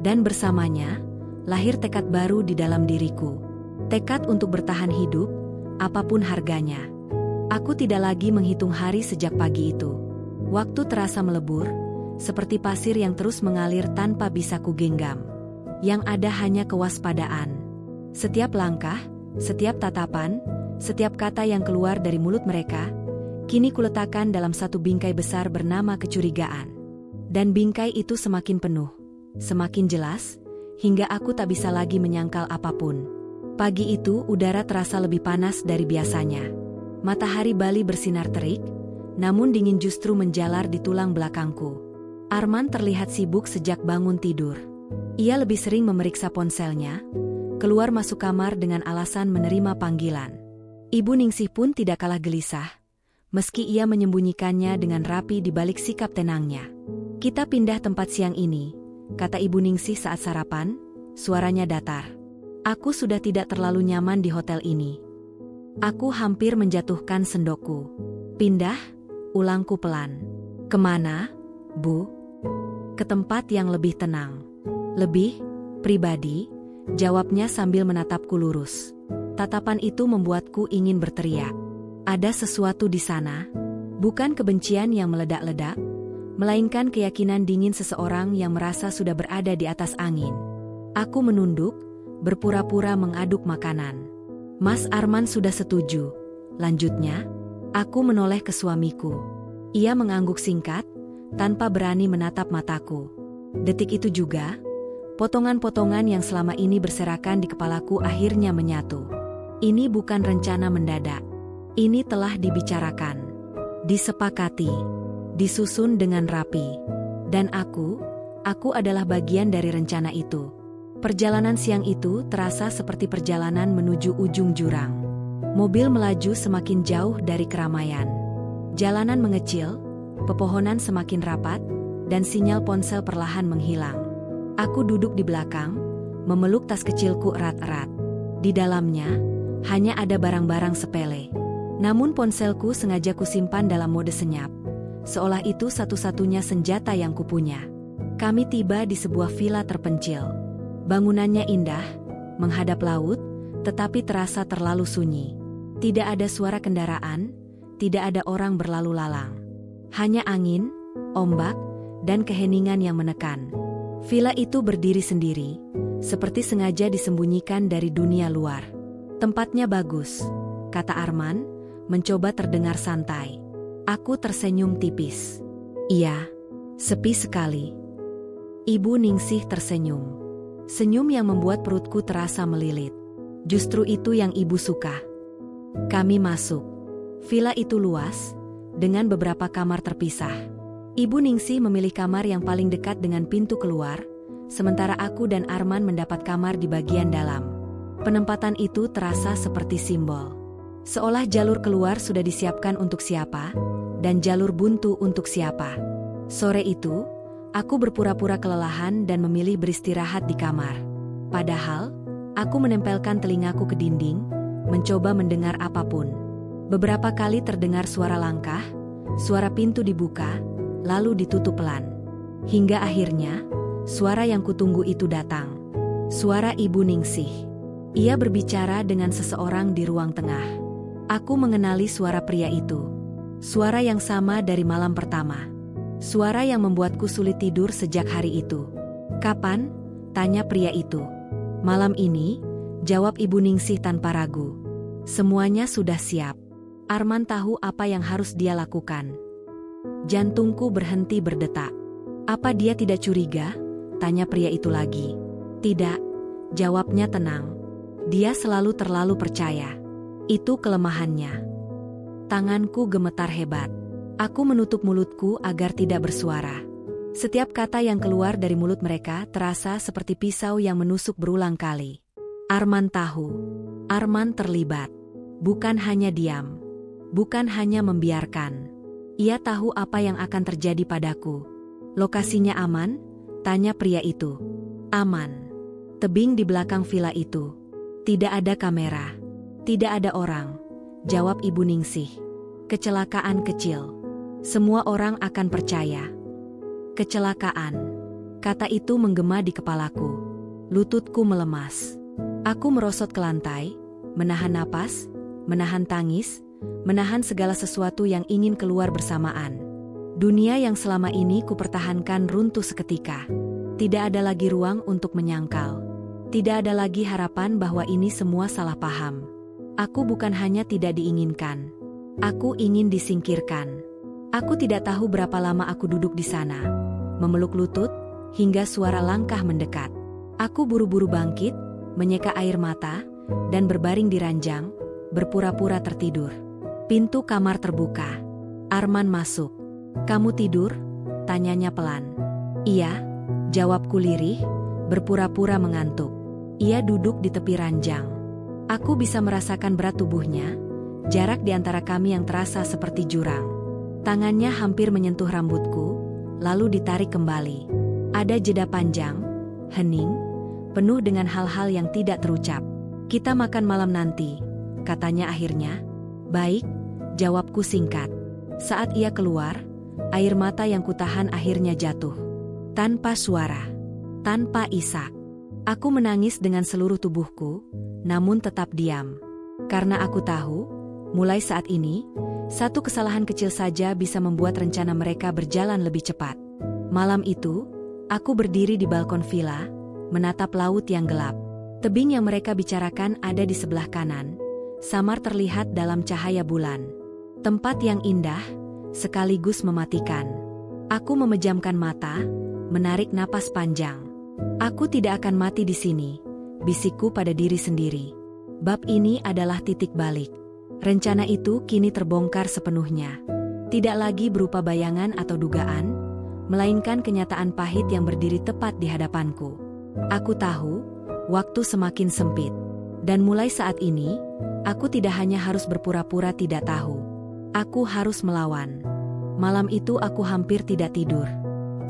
Dan bersamanya, lahir tekad baru di dalam diriku. Tekad untuk bertahan hidup, apapun harganya. Aku tidak lagi menghitung hari sejak pagi itu. Waktu terasa melebur, seperti pasir yang terus mengalir tanpa bisa kugenggam. Yang ada hanya kewaspadaan. Setiap langkah, setiap tatapan, setiap kata yang keluar dari mulut mereka, kini kuletakkan dalam satu bingkai besar bernama kecurigaan. Dan bingkai itu semakin penuh, semakin jelas, hingga aku tak bisa lagi menyangkal apapun. Pagi itu udara terasa lebih panas dari biasanya. Matahari Bali bersinar terik, namun dingin justru menjalar di tulang belakangku. Arman terlihat sibuk sejak bangun tidur. Ia lebih sering memeriksa ponselnya, keluar masuk kamar dengan alasan menerima panggilan. Ibu Ningsih pun tidak kalah gelisah, meski ia menyembunyikannya dengan rapi di balik sikap tenangnya. Kita pindah tempat siang ini, kata Ibu Ningsih saat sarapan, suaranya datar. Aku sudah tidak terlalu nyaman di hotel ini. Aku hampir menjatuhkan sendokku. Pindah, ulangku pelan. Kemana, Bu? Ke tempat yang lebih tenang. Lebih pribadi, jawabnya sambil menatapku lurus. Tatapan itu membuatku ingin berteriak. Ada sesuatu di sana, bukan kebencian yang meledak-ledak, melainkan keyakinan dingin seseorang yang merasa sudah berada di atas angin. Aku menunduk, berpura-pura mengaduk makanan. Mas Arman sudah setuju. Lanjutnya, aku menoleh ke suamiku. Ia mengangguk singkat, tanpa berani menatap mataku. Detik itu juga, potongan-potongan yang selama ini berserakan di kepalaku akhirnya menyatu. Ini bukan rencana mendadak. Ini telah dibicarakan, disepakati, disusun dengan rapi. Dan aku adalah bagian dari rencana itu. Perjalanan siang itu terasa seperti perjalanan menuju ujung jurang. Mobil melaju semakin jauh dari keramaian. Jalanan mengecil, pepohonan semakin rapat, dan sinyal ponsel perlahan menghilang. Aku duduk di belakang, memeluk tas kecilku erat-erat. Di dalamnya, hanya ada barang-barang sepele. Namun ponselku sengaja kusimpan dalam mode senyap, seolah itu satu-satunya senjata yang kupunya. Kami tiba di sebuah villa terpencil. Bangunannya indah, menghadap laut, tetapi terasa terlalu sunyi. Tidak ada suara kendaraan, tidak ada orang berlalu lalang. Hanya angin, ombak, dan keheningan yang menekan. Villa itu berdiri sendiri, seperti sengaja disembunyikan dari dunia luar. Tempatnya bagus, kata Arman, mencoba terdengar santai. Aku tersenyum tipis. Iya, sepi sekali. Ibu Ningsih tersenyum. Senyum yang membuat perutku terasa melilit. Justru itu yang ibu suka. Kami masuk. Villa itu luas, dengan beberapa kamar terpisah. Ibu Ningsih memilih kamar yang paling dekat dengan pintu keluar, sementara aku dan Arman mendapat kamar di bagian dalam. Penempatan itu terasa seperti simbol. Seolah jalur keluar sudah disiapkan untuk siapa, dan jalur buntu untuk siapa. Sore itu, aku berpura-pura kelelahan dan memilih beristirahat di kamar. Padahal, aku menempelkan telingaku ke dinding, mencoba mendengar apapun. Beberapa kali terdengar suara langkah, suara pintu dibuka, lalu ditutup pelan. Hingga akhirnya, suara yang kutunggu itu datang. Suara Ibu Ningsih. Ia berbicara dengan seseorang di ruang tengah. Aku mengenali suara pria itu. Suara yang sama dari malam pertama. Suara yang membuatku sulit tidur sejak hari itu. Kapan? Tanya pria itu. Malam ini, jawab Ibu Ningsih tanpa ragu. Semuanya sudah siap. Arman tahu apa yang harus dia lakukan. Jantungku berhenti berdetak. Apa dia tidak curiga? Tanya pria itu lagi. Tidak, jawabnya tenang. Dia selalu terlalu percaya. Itu kelemahannya. Tanganku gemetar hebat. Aku menutup mulutku agar tidak bersuara. Setiap kata yang keluar dari mulut mereka terasa seperti pisau yang menusuk berulang kali. Arman tahu. Arman terlibat. Bukan hanya diam. Bukan hanya membiarkan. Ia tahu apa yang akan terjadi padaku. Lokasinya aman? Tanya pria itu. Aman. Tebing di belakang villa itu. Tidak ada kamera. Tidak ada orang. Jawab Ibu Ningsih. Kecelakaan kecil. Semua orang akan percaya. Kecelakaan. Kata itu menggema di kepalaku. Lututku melemas. Aku merosot ke lantai, menahan napas, menahan tangis, menahan segala sesuatu yang ingin keluar bersamaan. Dunia yang selama ini kupertahankan runtuh seketika. Tidak ada lagi ruang untuk menyangkal. Tidak ada lagi harapan bahwa ini semua salah paham. Aku bukan hanya tidak diinginkan. Aku ingin disingkirkan. Aku tidak tahu berapa lama aku duduk di sana, memeluk lutut, hingga suara langkah mendekat. Aku buru-buru bangkit, menyeka air mata, dan berbaring di ranjang, berpura-pura tertidur. Pintu kamar terbuka. Arman masuk. Kamu tidur? Tanyanya pelan. Iya, jawabku lirih, berpura-pura mengantuk. Ia duduk di tepi ranjang. Aku bisa merasakan berat tubuhnya, jarak di antara kami yang terasa seperti jurang. Tangannya hampir menyentuh rambutku, lalu ditarik kembali. Ada jeda panjang, hening, penuh dengan hal-hal yang tidak terucap. Kita makan malam nanti, katanya akhirnya. Baik, jawabku singkat. Saat ia keluar, air mata yang kutahan akhirnya jatuh. Tanpa suara, tanpa isak. Aku menangis dengan seluruh tubuhku, namun tetap diam. Karena aku tahu, mulai saat ini, satu kesalahan kecil saja bisa membuat rencana mereka berjalan lebih cepat. Malam itu, aku berdiri di balkon villa, menatap laut yang gelap. Tebing yang mereka bicarakan ada di sebelah kanan, samar terlihat dalam cahaya bulan. Tempat yang indah, sekaligus mematikan. Aku memejamkan mata, menarik napas panjang. Aku tidak akan mati di sini, bisikku pada diri sendiri. Bab ini adalah titik balik. Rencana itu kini terbongkar sepenuhnya. Tidak lagi berupa bayangan atau dugaan, melainkan kenyataan pahit yang berdiri tepat di hadapanku. Aku tahu, waktu semakin sempit. Dan mulai saat ini, aku tidak hanya harus berpura-pura tidak tahu. Aku harus melawan. Malam itu aku hampir tidak tidur.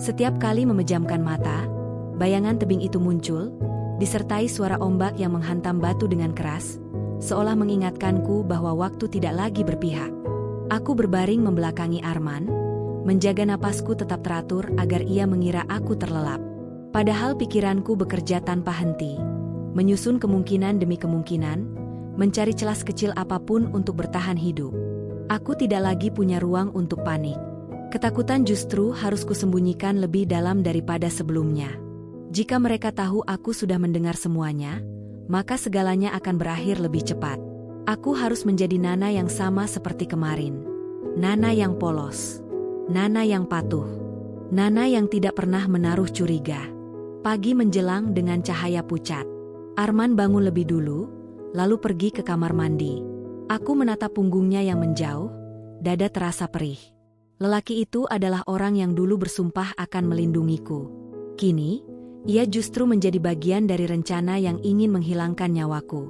Setiap kali memejamkan mata, bayangan tebing itu muncul, disertai suara ombak yang menghantam batu dengan keras, seolah mengingatkanku bahwa waktu tidak lagi berpihak. Aku berbaring membelakangi Arman, menjaga napasku tetap teratur agar ia mengira aku terlelap. Padahal pikiranku bekerja tanpa henti, menyusun kemungkinan demi kemungkinan, mencari celah kecil apapun untuk bertahan hidup. Aku tidak lagi punya ruang untuk panik. Ketakutan justru harus kusembunyikan lebih dalam daripada sebelumnya. Jika mereka tahu aku sudah mendengar semuanya, maka segalanya akan berakhir lebih cepat. Aku harus menjadi Nana yang sama seperti kemarin. Nana yang polos. Nana yang patuh. Nana yang tidak pernah menaruh curiga. Pagi menjelang dengan cahaya pucat. Arman bangun lebih dulu, lalu pergi ke kamar mandi. Aku menatap punggungnya yang menjauh, dada terasa perih. Lelaki itu adalah orang yang dulu bersumpah akan melindungiku. Kini, ia justru menjadi bagian dari rencana yang ingin menghilangkan nyawaku.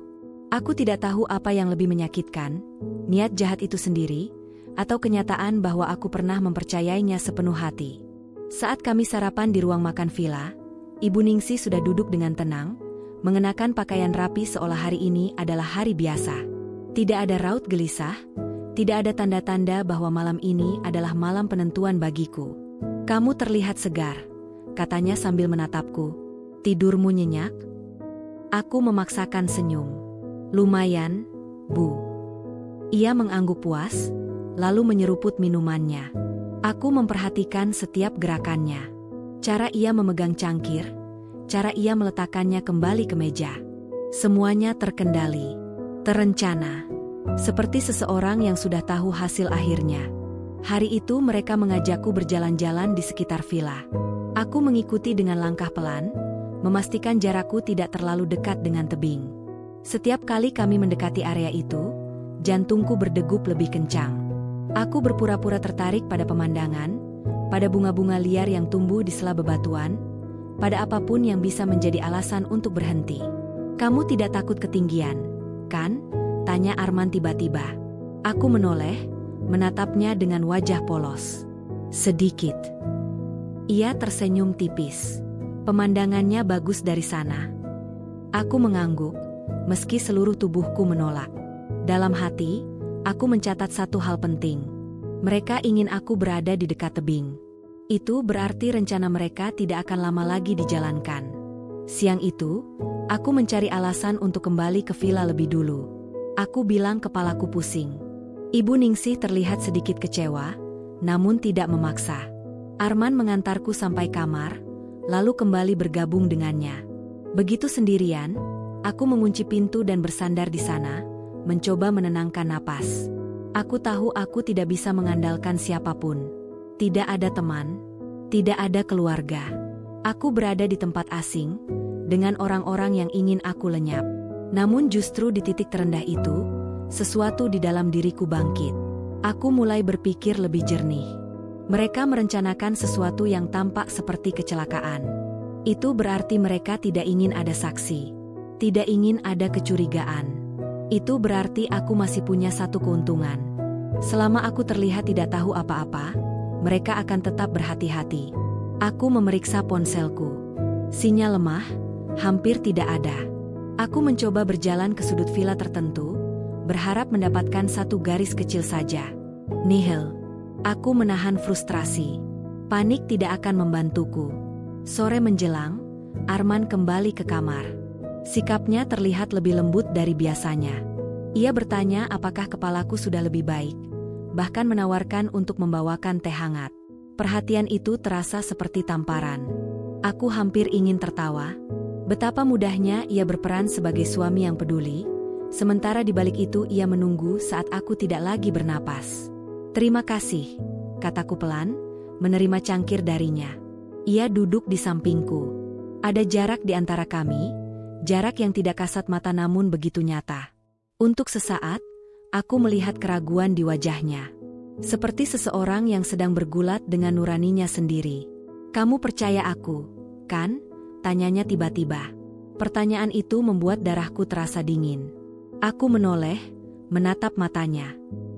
Aku tidak tahu apa yang lebih menyakitkan, niat jahat itu sendiri, atau kenyataan bahwa aku pernah mempercayainya sepenuh hati. Saat kami sarapan di ruang makan villa, Ibu Ningsih sudah duduk dengan tenang, mengenakan pakaian rapi seolah hari ini adalah hari biasa. Tidak ada raut gelisah, tidak ada tanda-tanda bahwa malam ini adalah malam penentuan bagiku. Kamu terlihat segar, katanya sambil menatapku. Tidurmu nyenyak? Aku memaksakan senyum. Lumayan, Bu. Ia mengangguk puas, lalu menyeruput minumannya. Aku memperhatikan setiap gerakannya. Cara ia memegang cangkir, cara ia meletakkannya kembali ke meja. Semuanya terkendali, terencana. Seperti seseorang yang sudah tahu hasil akhirnya. Hari itu mereka mengajakku berjalan-jalan di sekitar villa. Aku mengikuti dengan langkah pelan, memastikan jarakku tidak terlalu dekat dengan tebing. Setiap kali kami mendekati area itu, jantungku berdegup lebih kencang. Aku berpura-pura tertarik pada pemandangan, pada bunga-bunga liar yang tumbuh di sela bebatuan, pada apapun yang bisa menjadi alasan untuk berhenti. "Kamu tidak takut ketinggian, kan?" tanya Arman tiba-tiba. Aku menoleh, menatapnya dengan wajah polos. "Sedikit." Ia tersenyum tipis. "Pemandangannya bagus dari sana." Aku mengangguk, meski seluruh tubuhku menolak. Dalam hati, aku mencatat satu hal penting. Mereka ingin aku berada di dekat tebing. Itu berarti rencana mereka tidak akan lama lagi dijalankan. Siang itu, aku mencari alasan untuk kembali ke villa lebih dulu. Aku bilang kepalaku pusing. Ibu Ningsih terlihat sedikit kecewa, namun tidak memaksa. Arman mengantarku sampai kamar, lalu kembali bergabung dengannya. Begitu sendirian, aku mengunci pintu dan bersandar di sana, mencoba menenangkan napas. Aku tahu aku tidak bisa mengandalkan siapapun. Tidak ada teman, tidak ada keluarga. Aku berada di tempat asing, dengan orang-orang yang ingin aku lenyap. Namun justru di titik terendah itu, sesuatu di dalam diriku bangkit. Aku mulai berpikir lebih jernih. Mereka merencanakan sesuatu yang tampak seperti kecelakaan. Itu berarti mereka tidak ingin ada saksi. Tidak ingin ada kecurigaan. Itu berarti aku masih punya satu keuntungan. Selama aku terlihat tidak tahu apa-apa, mereka akan tetap berhati-hati. Aku memeriksa ponselku. Sinyal lemah, hampir tidak ada. Aku mencoba berjalan ke sudut villa tertentu, berharap mendapatkan satu garis kecil saja. Nihil. Aku menahan frustrasi. Panik tidak akan membantuku. Sore menjelang, Arman kembali ke kamar. Sikapnya terlihat lebih lembut dari biasanya. Ia bertanya apakah kepalaku sudah lebih baik, bahkan menawarkan untuk membawakan teh hangat. Perhatian itu terasa seperti tamparan. Aku hampir ingin tertawa. Betapa mudahnya ia berperan sebagai suami yang peduli, sementara di balik itu ia menunggu saat aku tidak lagi bernapas. "Terima kasih," kataku pelan, menerima cangkir darinya. Ia duduk di sampingku. Ada jarak di antara kami, jarak yang tidak kasat mata namun begitu nyata. Untuk sesaat, aku melihat keraguan di wajahnya. Seperti seseorang yang sedang bergulat dengan nuraninya sendiri. "Kamu percaya aku, kan?" tanyanya tiba-tiba. Pertanyaan itu membuat darahku terasa dingin. Aku menoleh, menatap matanya.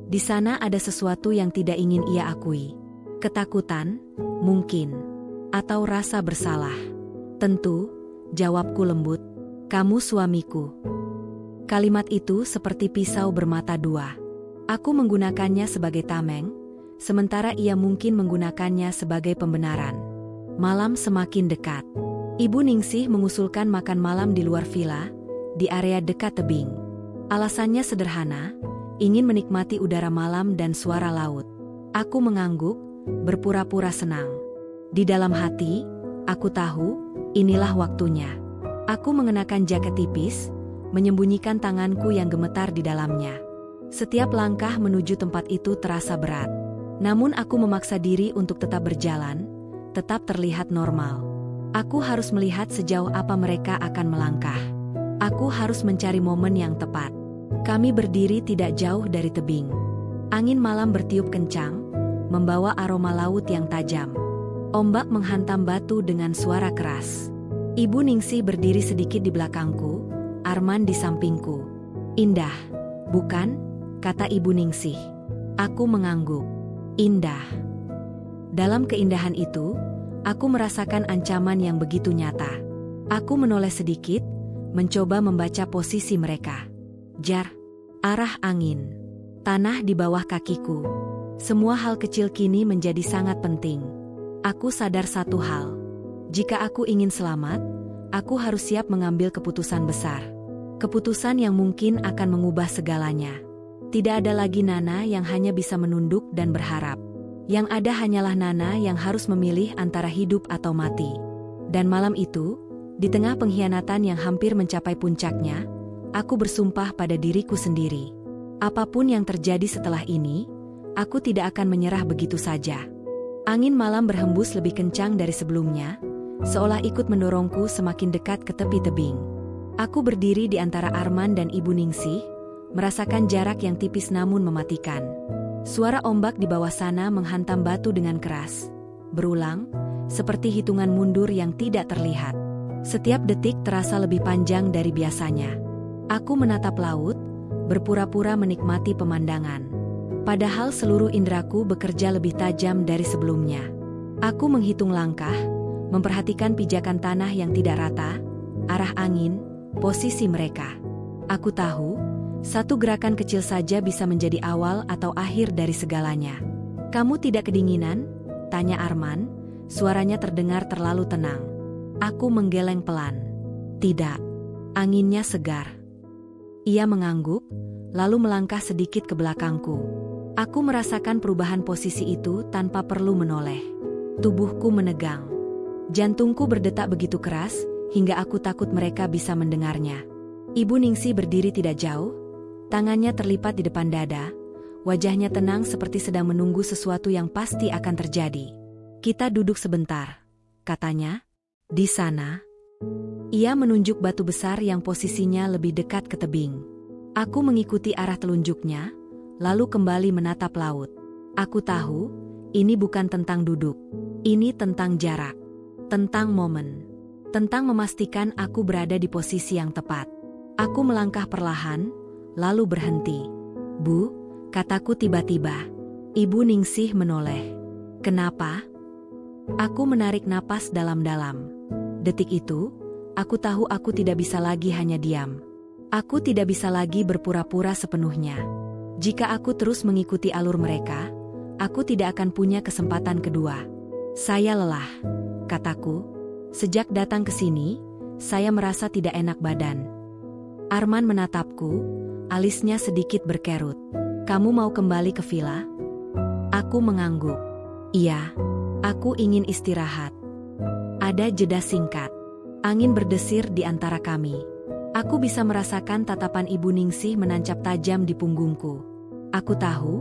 Di sana ada sesuatu yang tidak ingin ia akui. Ketakutan, mungkin. Atau rasa bersalah. "Tentu," jawabku lembut. "Kamu suamiku." Kalimat itu seperti pisau bermata dua. Aku menggunakannya sebagai tameng, sementara ia mungkin menggunakannya sebagai pembenaran. Malam semakin dekat. Ibu Ningsih mengusulkan makan malam di luar villa, di area dekat tebing. Alasannya sederhana, ingin menikmati udara malam dan suara laut. Aku mengangguk, berpura-pura senang. Di dalam hati, aku tahu, inilah waktunya. Aku mengenakan jaket tipis, menyembunyikan tanganku yang gemetar di dalamnya. Setiap langkah menuju tempat itu terasa berat. Namun aku memaksa diri untuk tetap berjalan, tetap terlihat normal. Aku harus melihat sejauh apa mereka akan melangkah. Aku harus mencari momen yang tepat. Kami berdiri tidak jauh dari tebing. Angin malam bertiup kencang, membawa aroma laut yang tajam. Ombak menghantam batu dengan suara keras. Ibu Ningsih berdiri sedikit di belakangku, Arman di sampingku. "Indah, bukan?" kata Ibu Ningsih. Aku mengangguk. Indah. Dalam keindahan itu, aku merasakan ancaman yang begitu nyata. Aku menoleh sedikit, mencoba membaca posisi mereka. Jar, arah angin, tanah di bawah kakiku. Semua hal kecil kini menjadi sangat penting. Aku sadar satu hal. Jika aku ingin selamat, aku harus siap mengambil keputusan besar. Keputusan yang mungkin akan mengubah segalanya. Tidak ada lagi Nana yang hanya bisa menunduk dan berharap. Yang ada hanyalah Nana yang harus memilih antara hidup atau mati. Dan malam itu, di tengah pengkhianatan yang hampir mencapai puncaknya, aku bersumpah pada diriku sendiri. Apapun yang terjadi setelah ini, aku tidak akan menyerah begitu saja. Angin malam berhembus lebih kencang dari sebelumnya, seolah ikut mendorongku semakin dekat ke tepi tebing. Aku berdiri di antara Arman dan Ibu Ningsih, merasakan jarak yang tipis namun mematikan. Suara ombak di bawah sana menghantam batu dengan keras. Berulang, seperti hitungan mundur yang tidak terlihat. Setiap detik terasa lebih panjang dari biasanya. Aku menatap laut, berpura-pura menikmati pemandangan. Padahal seluruh indraku bekerja lebih tajam dari sebelumnya. Aku menghitung langkah, memperhatikan pijakan tanah yang tidak rata, arah angin, posisi mereka. Aku tahu, satu gerakan kecil saja bisa menjadi awal atau akhir dari segalanya. "Kamu tidak kedinginan?" tanya Arman, suaranya terdengar terlalu tenang. Aku menggeleng pelan. "Tidak. Anginnya segar." Ia mengangguk, lalu melangkah sedikit ke belakangku. Aku merasakan perubahan posisi itu tanpa perlu menoleh. Tubuhku menegang. Jantungku berdetak begitu keras, hingga aku takut mereka bisa mendengarnya. Ibu Ningsih berdiri tidak jauh, tangannya terlipat di depan dada, wajahnya tenang seperti sedang menunggu sesuatu yang pasti akan terjadi. "Kita duduk sebentar," katanya. "Di sana." Ia menunjuk batu besar yang posisinya lebih dekat ke tebing. Aku mengikuti arah telunjuknya, lalu kembali menatap laut. Aku tahu, ini bukan tentang duduk. Ini tentang jarak. Tentang momen. Tentang memastikan aku berada di posisi yang tepat. Aku melangkah perlahan, lalu berhenti. "Bu," kataku tiba-tiba. Ibu Ningsih menoleh. "Kenapa?" Aku menarik napas dalam-dalam. Detik itu, aku tahu aku tidak bisa lagi hanya diam. Aku tidak bisa lagi berpura-pura sepenuhnya. Jika aku terus mengikuti alur mereka, aku tidak akan punya kesempatan kedua. "Saya lelah," kataku. "Sejak datang ke sini, saya merasa tidak enak badan." Arman menatapku, alisnya sedikit berkerut. "Kamu mau kembali ke villa?" Aku mengangguk. "Iya, aku ingin istirahat." Ada jeda singkat. Angin berdesir di antara kami. Aku bisa merasakan tatapan Ibu Ningsih menancap tajam di punggungku. Aku tahu,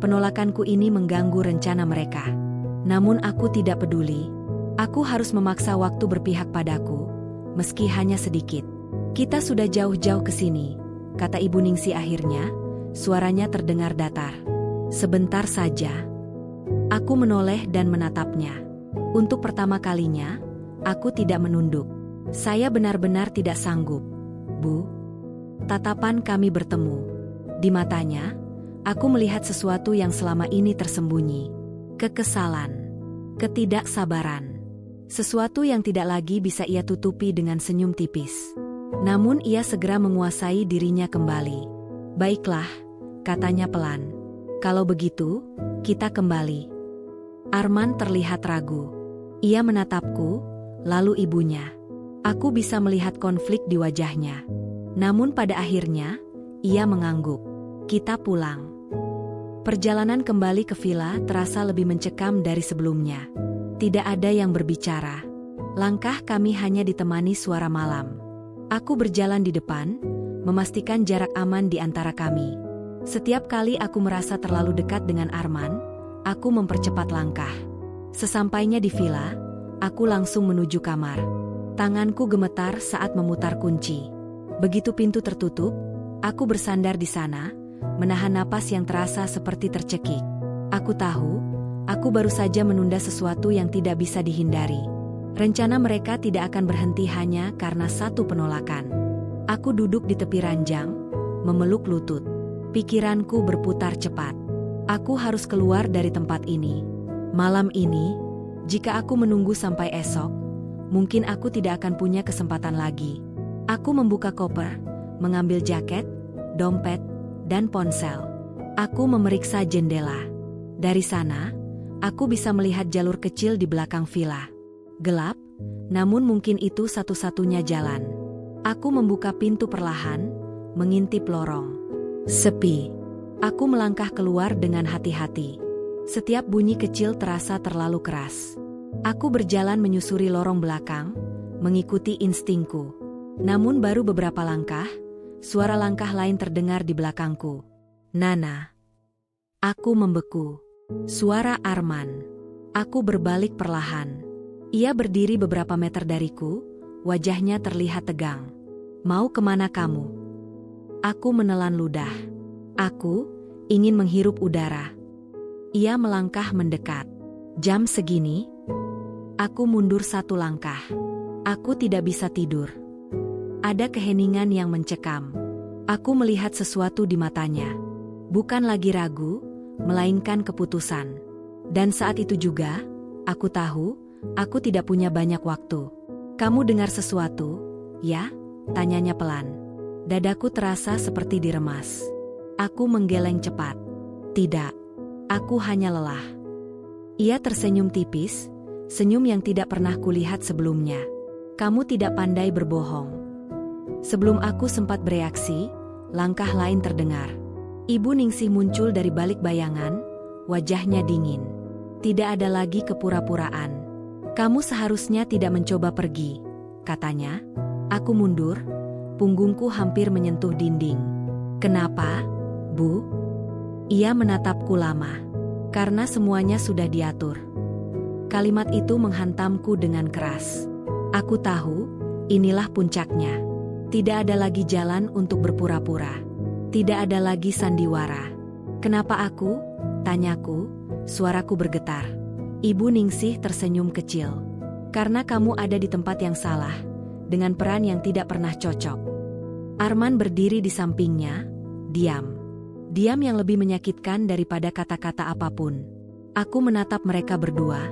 penolakanku ini mengganggu rencana mereka. Namun aku tidak peduli. Aku harus memaksa waktu berpihak padaku, meski hanya sedikit. "Kita sudah jauh-jauh ke sini," kata Ibu Ningsih akhirnya, suaranya terdengar datar. "Sebentar saja." Aku menoleh dan menatapnya. Untuk pertama kalinya, aku tidak menunduk. Saya benar-benar tidak sanggup. "Bu." Tatapan kami bertemu. Di matanya, aku melihat sesuatu yang selama ini tersembunyi. Kekesalan. Ketidaksabaran. Sesuatu yang tidak lagi bisa ia tutupi dengan senyum tipis. Namun ia segera menguasai dirinya kembali. "Baiklah," katanya pelan. "Kalau begitu, kita kembali." Arman terlihat ragu. Ia menatapku, lalu ibunya. Aku bisa melihat konflik di wajahnya. Namun pada akhirnya, ia mengangguk. Kita pulang. Perjalanan kembali ke villa terasa lebih mencekam dari sebelumnya. Tidak ada yang berbicara. Langkah kami hanya ditemani suara malam. Aku berjalan di depan, memastikan jarak aman di antara kami. Setiap kali aku merasa terlalu dekat dengan Arman, aku mempercepat langkah. Sesampainya di villa, aku langsung menuju kamar. Tanganku gemetar saat memutar kunci. Begitu pintu tertutup, aku bersandar di sana, menahan napas yang terasa seperti tercekik. Aku tahu, aku baru saja menunda sesuatu yang tidak bisa dihindari. Rencana mereka tidak akan berhenti hanya karena satu penolakan. Aku duduk di tepi ranjang, memeluk lutut. Pikiranku berputar cepat. Aku harus keluar dari tempat ini. Malam ini, jika aku menunggu sampai esok, mungkin aku tidak akan punya kesempatan lagi. Aku membuka koper, mengambil jaket, dompet, dan ponsel. Aku memeriksa jendela. Dari sana, aku bisa melihat jalur kecil di belakang villa. Gelap, namun mungkin itu satu-satunya jalan. Aku membuka pintu perlahan, mengintip lorong. Sepi. Aku melangkah keluar dengan hati-hati. Setiap bunyi kecil terasa terlalu keras. Aku berjalan menyusuri lorong belakang, mengikuti instingku. Namun baru beberapa langkah, suara langkah lain terdengar di belakangku. "Nana." Aku membeku. Suara Arman. Aku berbalik perlahan. Ia berdiri beberapa meter dariku, wajahnya terlihat tegang. Mau kemana kamu? Aku menelan ludah. Aku ingin menghirup udara. Ia melangkah mendekat. Jam segini? Aku mundur 1 langkah. Aku tidak bisa tidur. Ada keheningan yang mencekam. Aku melihat sesuatu di matanya. Bukan lagi ragu, melainkan keputusan. Dan saat itu juga, aku tahu, aku tidak punya banyak waktu. Kamu dengar sesuatu, ya? Tanyanya pelan. Dadaku terasa seperti diremas. Aku menggeleng cepat. Tidak, aku hanya lelah. Ia tersenyum tipis, senyum yang tidak pernah kulihat sebelumnya. Kamu tidak pandai berbohong. Sebelum aku sempat bereaksi, langkah lain terdengar. Ibu Ningsih muncul dari balik bayangan, wajahnya dingin. Tidak ada lagi kepura-puraan. Kamu seharusnya tidak mencoba pergi, katanya. Aku mundur, punggungku hampir menyentuh dinding. Kenapa, Bu? Ia menatapku lama. Karena semuanya sudah diatur. Kalimat itu menghantamku dengan keras. Aku tahu, inilah puncaknya. Tidak ada lagi jalan untuk berpura-pura. Tidak ada lagi sandiwara. Kenapa aku? Tanyaku, suaraku bergetar. Ibu Ningsih tersenyum kecil. Karena kamu ada di tempat yang salah, dengan peran yang tidak pernah cocok. Arman berdiri di sampingnya, diam. Diam yang lebih menyakitkan daripada kata-kata apapun. Aku menatap mereka berdua.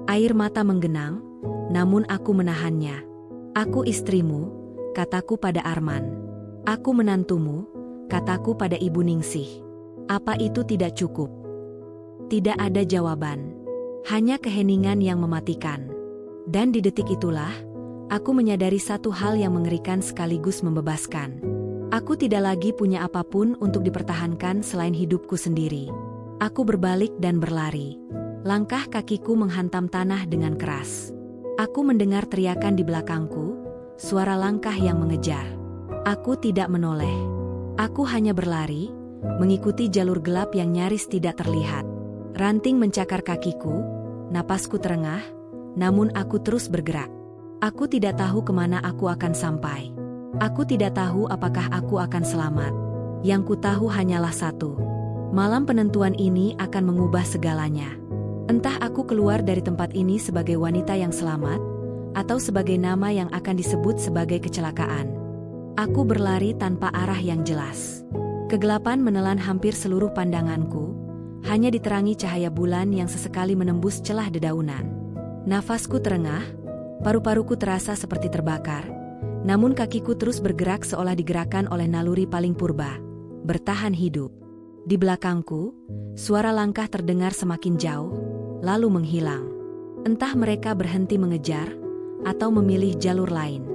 Air mata menggenang, namun aku menahannya. Aku istrimu, kataku pada Arman. Aku menantumu, kataku pada Ibu Ningsih. Apa itu tidak cukup? Tidak ada jawaban. Hanya keheningan yang mematikan. Dan di detik itulah, aku menyadari satu hal yang mengerikan sekaligus membebaskan. Aku tidak lagi punya apapun untuk dipertahankan selain hidupku sendiri. Aku berbalik dan berlari. Langkah kakiku menghantam tanah dengan keras. Aku mendengar teriakan di belakangku, suara langkah yang mengejar. Aku tidak menoleh. Aku hanya berlari, mengikuti jalur gelap yang nyaris tidak terlihat. Ranting mencakar kakiku, napasku terengah, namun aku terus bergerak. Aku tidak tahu kemana aku akan sampai. Aku tidak tahu apakah aku akan selamat. Yang ku tahu hanyalah satu. Malam penentuan ini akan mengubah segalanya. Entah aku keluar dari tempat ini sebagai wanita yang selamat, atau sebagai nama yang akan disebut sebagai kecelakaan. Aku berlari tanpa arah yang jelas. Kegelapan menelan hampir seluruh pandanganku, hanya diterangi cahaya bulan yang sesekali menembus celah dedaunan. Nafasku terengah, paru-paruku terasa seperti terbakar, namun kakiku terus bergerak seolah digerakkan oleh naluri paling purba. Bertahan hidup. Di belakangku, suara langkah terdengar semakin jauh, lalu menghilang. Entah mereka berhenti mengejar, atau memilih jalur lain.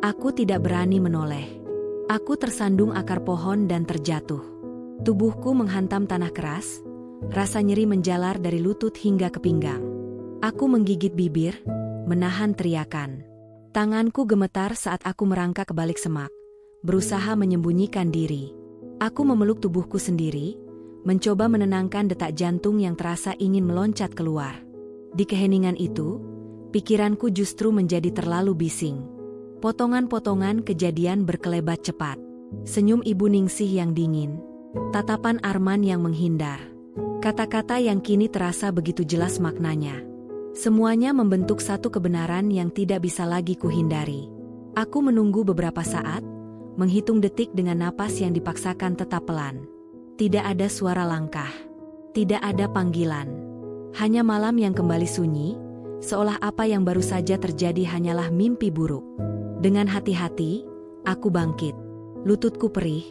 Aku tidak berani menoleh. Aku tersandung akar pohon dan terjatuh. Tubuhku menghantam tanah keras, rasa nyeri menjalar dari lutut hingga ke pinggang. Aku menggigit bibir, menahan teriakan. Tanganku gemetar saat aku merangkak ke balik semak, berusaha menyembunyikan diri. Aku memeluk tubuhku sendiri, mencoba menenangkan detak jantung yang terasa ingin meloncat keluar. Di keheningan itu, pikiranku justru menjadi terlalu bising. Potongan-potongan kejadian berkelebat cepat. Senyum Ibu Ningsih yang dingin, tatapan Arman yang menghindar. Kata-kata yang kini terasa begitu jelas maknanya. Semuanya membentuk satu kebenaran yang tidak bisa lagi kuhindari. Aku menunggu beberapa saat, menghitung detik dengan napas yang dipaksakan tetap pelan. Tidak ada suara langkah. Tidak ada panggilan. Hanya malam yang kembali sunyi, seolah apa yang baru saja terjadi hanyalah mimpi buruk. Dengan hati-hati, aku bangkit. Lututku perih,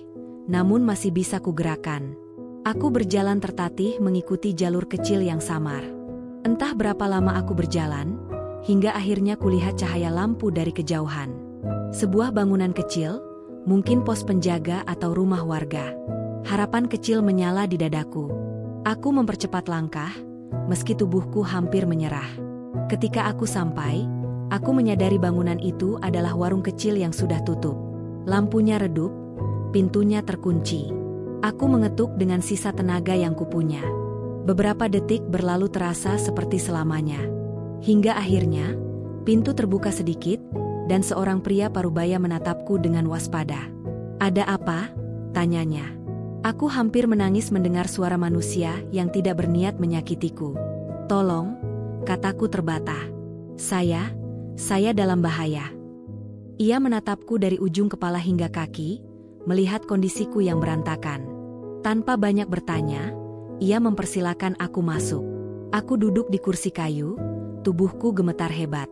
namun masih bisa kugerakkan. Aku berjalan tertatih mengikuti jalur kecil yang samar. Entah berapa lama aku berjalan, hingga akhirnya kulihat cahaya lampu dari kejauhan. Sebuah bangunan kecil, mungkin pos penjaga atau rumah warga. Harapan kecil menyala di dadaku. Aku mempercepat langkah, meski tubuhku hampir menyerah. Ketika aku sampai, aku menyadari bangunan itu adalah warung kecil yang sudah tutup. Lampunya redup, pintunya terkunci. Aku mengetuk dengan sisa tenaga yang kupunya. Beberapa detik berlalu terasa seperti selamanya. Hingga akhirnya, pintu terbuka sedikit, dan seorang pria parubaya menatapku dengan waspada. "Ada apa?" tanyanya. Aku hampir menangis mendengar suara manusia yang tidak berniat menyakitiku. "Tolong," kataku terbata. Saya dalam bahaya." Ia menatapku dari ujung kepala hingga kaki, melihat kondisiku yang berantakan. Tanpa banyak bertanya, ia mempersilakan aku masuk. Aku duduk di kursi kayu, tubuhku gemetar hebat.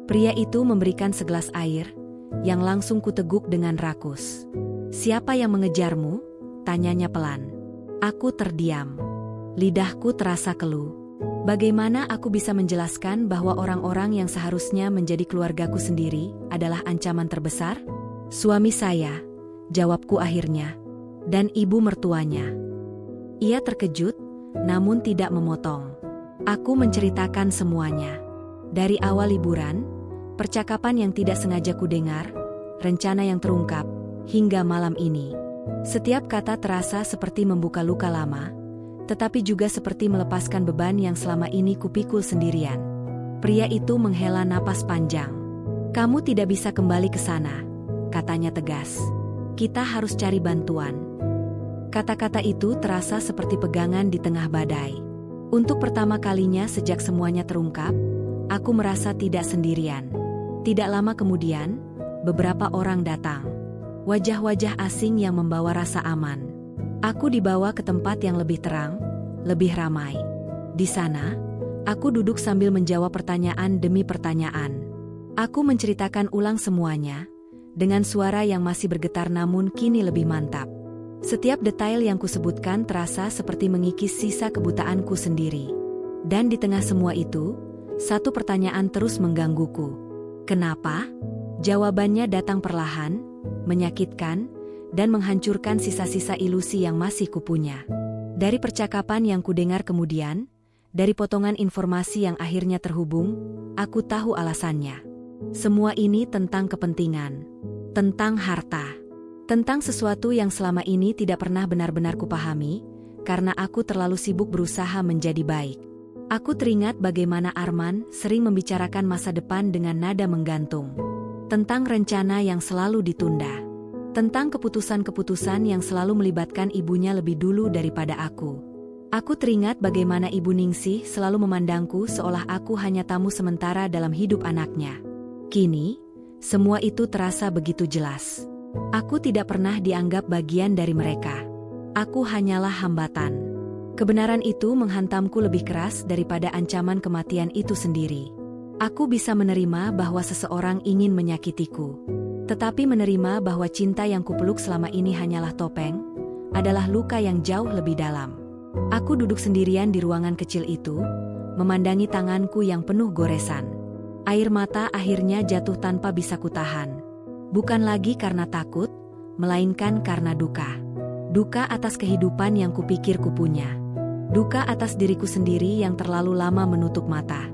Pria itu memberikan segelas air, yang langsung kuteguk dengan rakus. "Siapa yang mengejarmu?" tanyanya pelan. Aku terdiam. Lidahku terasa keluh. Bagaimana aku bisa menjelaskan bahwa orang-orang yang seharusnya menjadi keluargaku sendiri adalah ancaman terbesar? "Suami saya," jawabku akhirnya, "dan ibu mertuanya." Ia terkejut, namun tidak memotong. Aku menceritakan semuanya. Dari awal liburan, percakapan yang tidak sengaja kudengar, rencana yang terungkap, hingga malam ini. Setiap kata terasa seperti membuka luka lama, tetapi juga seperti melepaskan beban yang selama ini kupikul sendirian. Pria itu menghela napas panjang. "Kamu tidak bisa kembali ke sana," katanya tegas. "Kita harus cari bantuan." Kata-kata itu terasa seperti pegangan di tengah badai. Untuk pertama kalinya sejak semuanya terungkap, aku merasa tidak sendirian. Tidak lama kemudian, beberapa orang datang. Wajah-wajah asing yang membawa rasa aman. Aku dibawa ke tempat yang lebih terang, lebih ramai. Di sana, aku duduk sambil menjawab pertanyaan demi pertanyaan. Aku menceritakan ulang semuanya, dengan suara yang masih bergetar namun kini lebih mantap. Setiap detail yang kusebutkan terasa seperti mengikis sisa kebutaanku sendiri. Dan di tengah semua itu, satu pertanyaan terus menggangguku. "Kenapa?" Jawabannya datang perlahan, menyakitkan, dan menghancurkan sisa-sisa ilusi yang masih kupunya. Dari percakapan yang kudengar kemudian, dari potongan informasi yang akhirnya terhubung, aku tahu alasannya. Semua ini tentang kepentingan, tentang harta, tentang sesuatu yang selama ini tidak pernah benar-benar kupahami, karena aku terlalu sibuk berusaha menjadi baik. Aku teringat bagaimana Arman sering membicarakan masa depan dengan nada menggantung. Tentang rencana yang selalu ditunda. Tentang keputusan-keputusan yang selalu melibatkan ibunya lebih dulu daripada aku. Aku teringat bagaimana Ibu Ningsih selalu memandangku seolah aku hanya tamu sementara dalam hidup anaknya. Kini, semua itu terasa begitu jelas. Aku tidak pernah dianggap bagian dari mereka. Aku hanyalah hambatan. Kebenaran itu menghantamku lebih keras daripada ancaman kematian itu sendiri. Aku bisa menerima bahwa seseorang ingin menyakitiku. Tetapi menerima bahwa cinta yang kupeluk selama ini hanyalah topeng, adalah luka yang jauh lebih dalam. Aku duduk sendirian di ruangan kecil itu, memandangi tanganku yang penuh goresan. Air mata akhirnya jatuh tanpa bisa kutahan. Bukan lagi karena takut, melainkan karena duka. Duka atas kehidupan yang kupikir kupunya. Duka atas diriku sendiri yang terlalu lama menutup mata.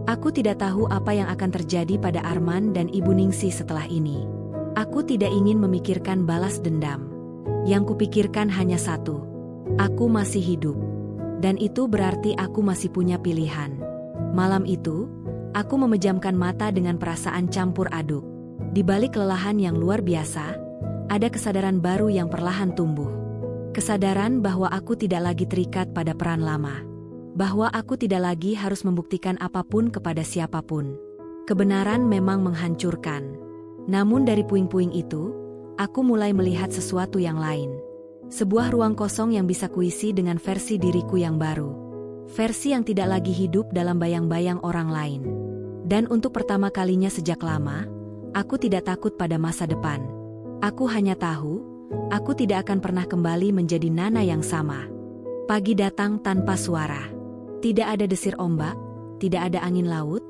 Aku tidak tahu apa yang akan terjadi pada Arman dan Ibu Ningsih setelah ini. Aku tidak ingin memikirkan balas dendam. Yang kupikirkan hanya satu. Aku masih hidup. Dan itu berarti aku masih punya pilihan. Malam itu, aku memejamkan mata dengan perasaan campur aduk. Di balik kelelahan yang luar biasa, ada kesadaran baru yang perlahan tumbuh. Kesadaran bahwa aku tidak lagi terikat pada peran lama. Bahwa aku tidak lagi harus membuktikan apapun kepada siapapun. Kebenaran memang menghancurkan. Namun dari puing-puing itu, aku mulai melihat sesuatu yang lain. Sebuah ruang kosong yang bisa kuisi dengan versi diriku yang baru. Versi yang tidak lagi hidup dalam bayang-bayang orang lain. Dan untuk pertama kalinya sejak lama, aku tidak takut pada masa depan. Aku hanya tahu, aku tidak akan pernah kembali menjadi Nana yang sama. Pagi datang tanpa suara. Tidak ada desir ombak, tidak ada angin laut,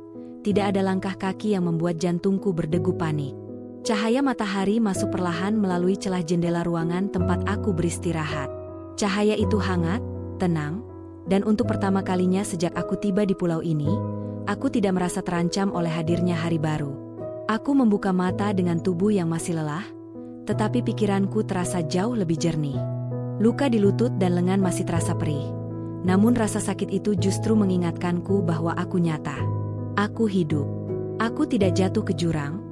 tidak ada langkah kaki yang membuat jantungku berdegu panik. Cahaya matahari masuk perlahan melalui celah jendela ruangan tempat aku beristirahat. Cahaya itu hangat, tenang, dan untuk pertama kalinya sejak aku tiba di pulau ini, aku tidak merasa terancam oleh hadirnya hari baru. Aku membuka mata dengan tubuh yang masih lelah, tetapi pikiranku terasa jauh lebih jernih. Luka di lutut dan lengan masih terasa perih. Namun rasa sakit itu justru mengingatkanku bahwa aku nyata. Aku hidup. Aku tidak jatuh ke jurang,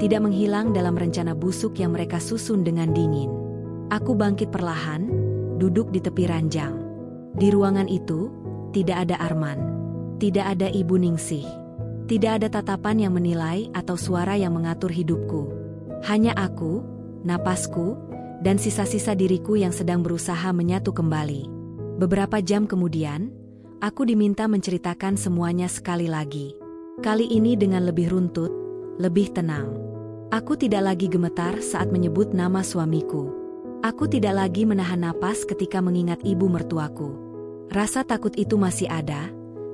tidak menghilang dalam rencana busuk yang mereka susun dengan dingin. Aku bangkit perlahan, duduk di tepi ranjang. Di ruangan itu, tidak ada Arman. Tidak ada Ibu Ningsih. Tidak ada tatapan yang menilai atau suara yang mengatur hidupku. Hanya aku, napasku, dan sisa-sisa diriku yang sedang berusaha menyatu kembali. Beberapa jam kemudian, aku diminta menceritakan semuanya sekali lagi. Kali ini dengan lebih runtut, lebih tenang. Aku tidak lagi gemetar saat menyebut nama suamiku. Aku tidak lagi menahan napas ketika mengingat ibu mertuaku. Rasa takut itu masih ada,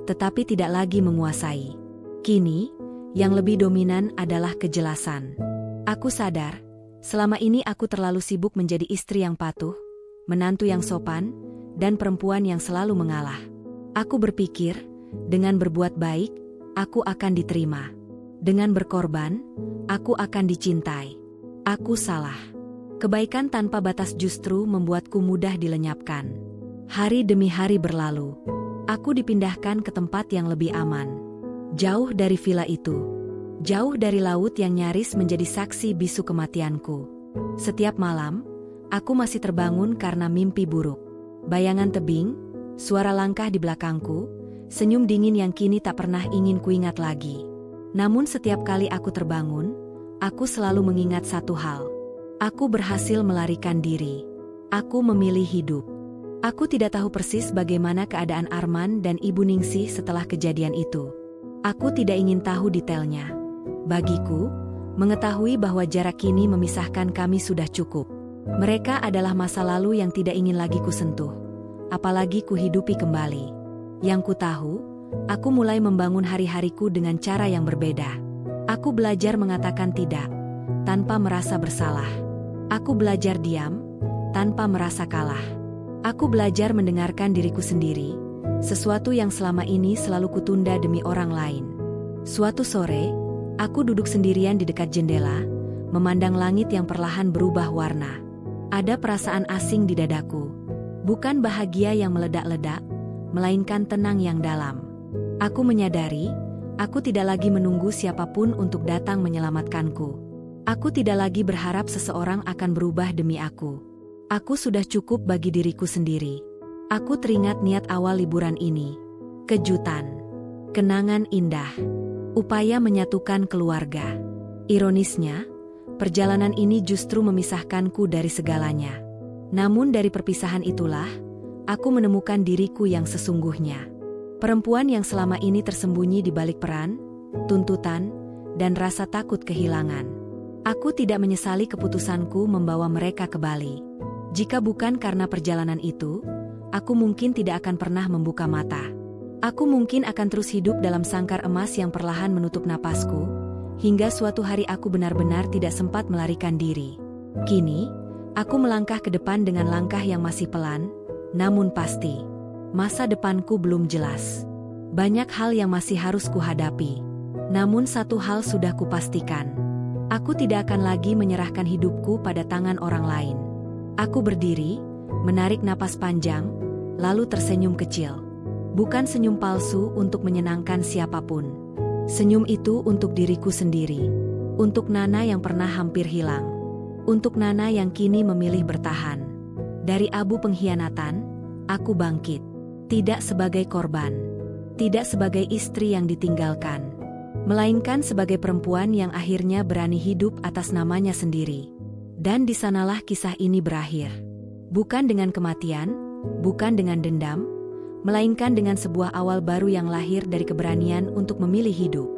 tetapi tidak lagi menguasai. Kini, yang lebih dominan adalah kejelasan. Aku sadar, selama ini aku terlalu sibuk menjadi istri yang patuh, menantu yang sopan, dan perempuan yang selalu mengalah. Aku berpikir, dengan berbuat baik, aku akan diterima. Dengan berkorban, aku akan dicintai. Aku salah. Kebaikan tanpa batas justru membuatku mudah dilenyapkan. Hari demi hari berlalu. Aku dipindahkan ke tempat yang lebih aman. Jauh dari villa itu. Jauh dari laut yang nyaris menjadi saksi bisu kematianku. Setiap malam, aku masih terbangun karena mimpi buruk. Bayangan tebing, suara langkah di belakangku, senyum dingin yang kini tak pernah ingin kuingat lagi. Namun setiap kali aku terbangun, aku selalu mengingat satu hal. Aku berhasil melarikan diri. Aku memilih hidup. Aku tidak tahu persis bagaimana keadaan Arman dan Ibu Ningsih setelah kejadian itu. Aku tidak ingin tahu detailnya. Bagiku, mengetahui bahwa jarak kini memisahkan kami sudah cukup. Mereka adalah masa lalu yang tidak ingin lagi kusentuh, apalagi kuhidupi kembali. Yang ku tahu, aku mulai membangun hari-hariku dengan cara yang berbeda. Aku belajar mengatakan tidak, tanpa merasa bersalah. Aku belajar diam, tanpa merasa kalah. Aku belajar mendengarkan diriku sendiri, sesuatu yang selama ini selalu kutunda demi orang lain. Suatu sore, aku duduk sendirian di dekat jendela, memandang langit yang perlahan berubah warna. Ada perasaan asing di dadaku. Bukan bahagia yang meledak-ledak, melainkan tenang yang dalam. Aku menyadari, aku tidak lagi menunggu siapapun untuk datang menyelamatkanku. Aku tidak lagi berharap seseorang akan berubah demi aku. Aku sudah cukup bagi diriku sendiri. Aku teringat niat awal liburan ini. Kejutan. Kenangan indah. Upaya menyatukan keluarga. Ironisnya, perjalanan ini justru memisahkanku dari segalanya. Namun dari perpisahan itulah, aku menemukan diriku yang sesungguhnya. Perempuan yang selama ini tersembunyi di balik peran, tuntutan, dan rasa takut kehilangan. Aku tidak menyesali keputusanku membawa mereka ke Bali. Jika bukan karena perjalanan itu, aku mungkin tidak akan pernah membuka mata. Aku mungkin akan terus hidup dalam sangkar emas yang perlahan menutup napasku, hingga suatu hari aku benar-benar tidak sempat melarikan diri. Kini, aku melangkah ke depan dengan langkah yang masih pelan, namun pasti. Masa depanku belum jelas. Banyak hal yang masih harus kuhadapi. Namun satu hal sudah kupastikan. Aku tidak akan lagi menyerahkan hidupku pada tangan orang lain. Aku berdiri, menarik napas panjang, lalu tersenyum kecil. Bukan senyum palsu untuk menyenangkan siapapun. Senyum itu untuk diriku sendiri. Untuk Nana yang pernah hampir hilang. Untuk Nana yang kini memilih bertahan. Dari abu pengkhianatan, aku bangkit. Tidak sebagai korban. Tidak sebagai istri yang ditinggalkan. Melainkan sebagai perempuan yang akhirnya berani hidup atas namanya sendiri. Dan di sanalah kisah ini berakhir. Bukan dengan kematian, bukan dengan dendam, melainkan dengan sebuah awal baru yang lahir dari keberanian untuk memilih hidup.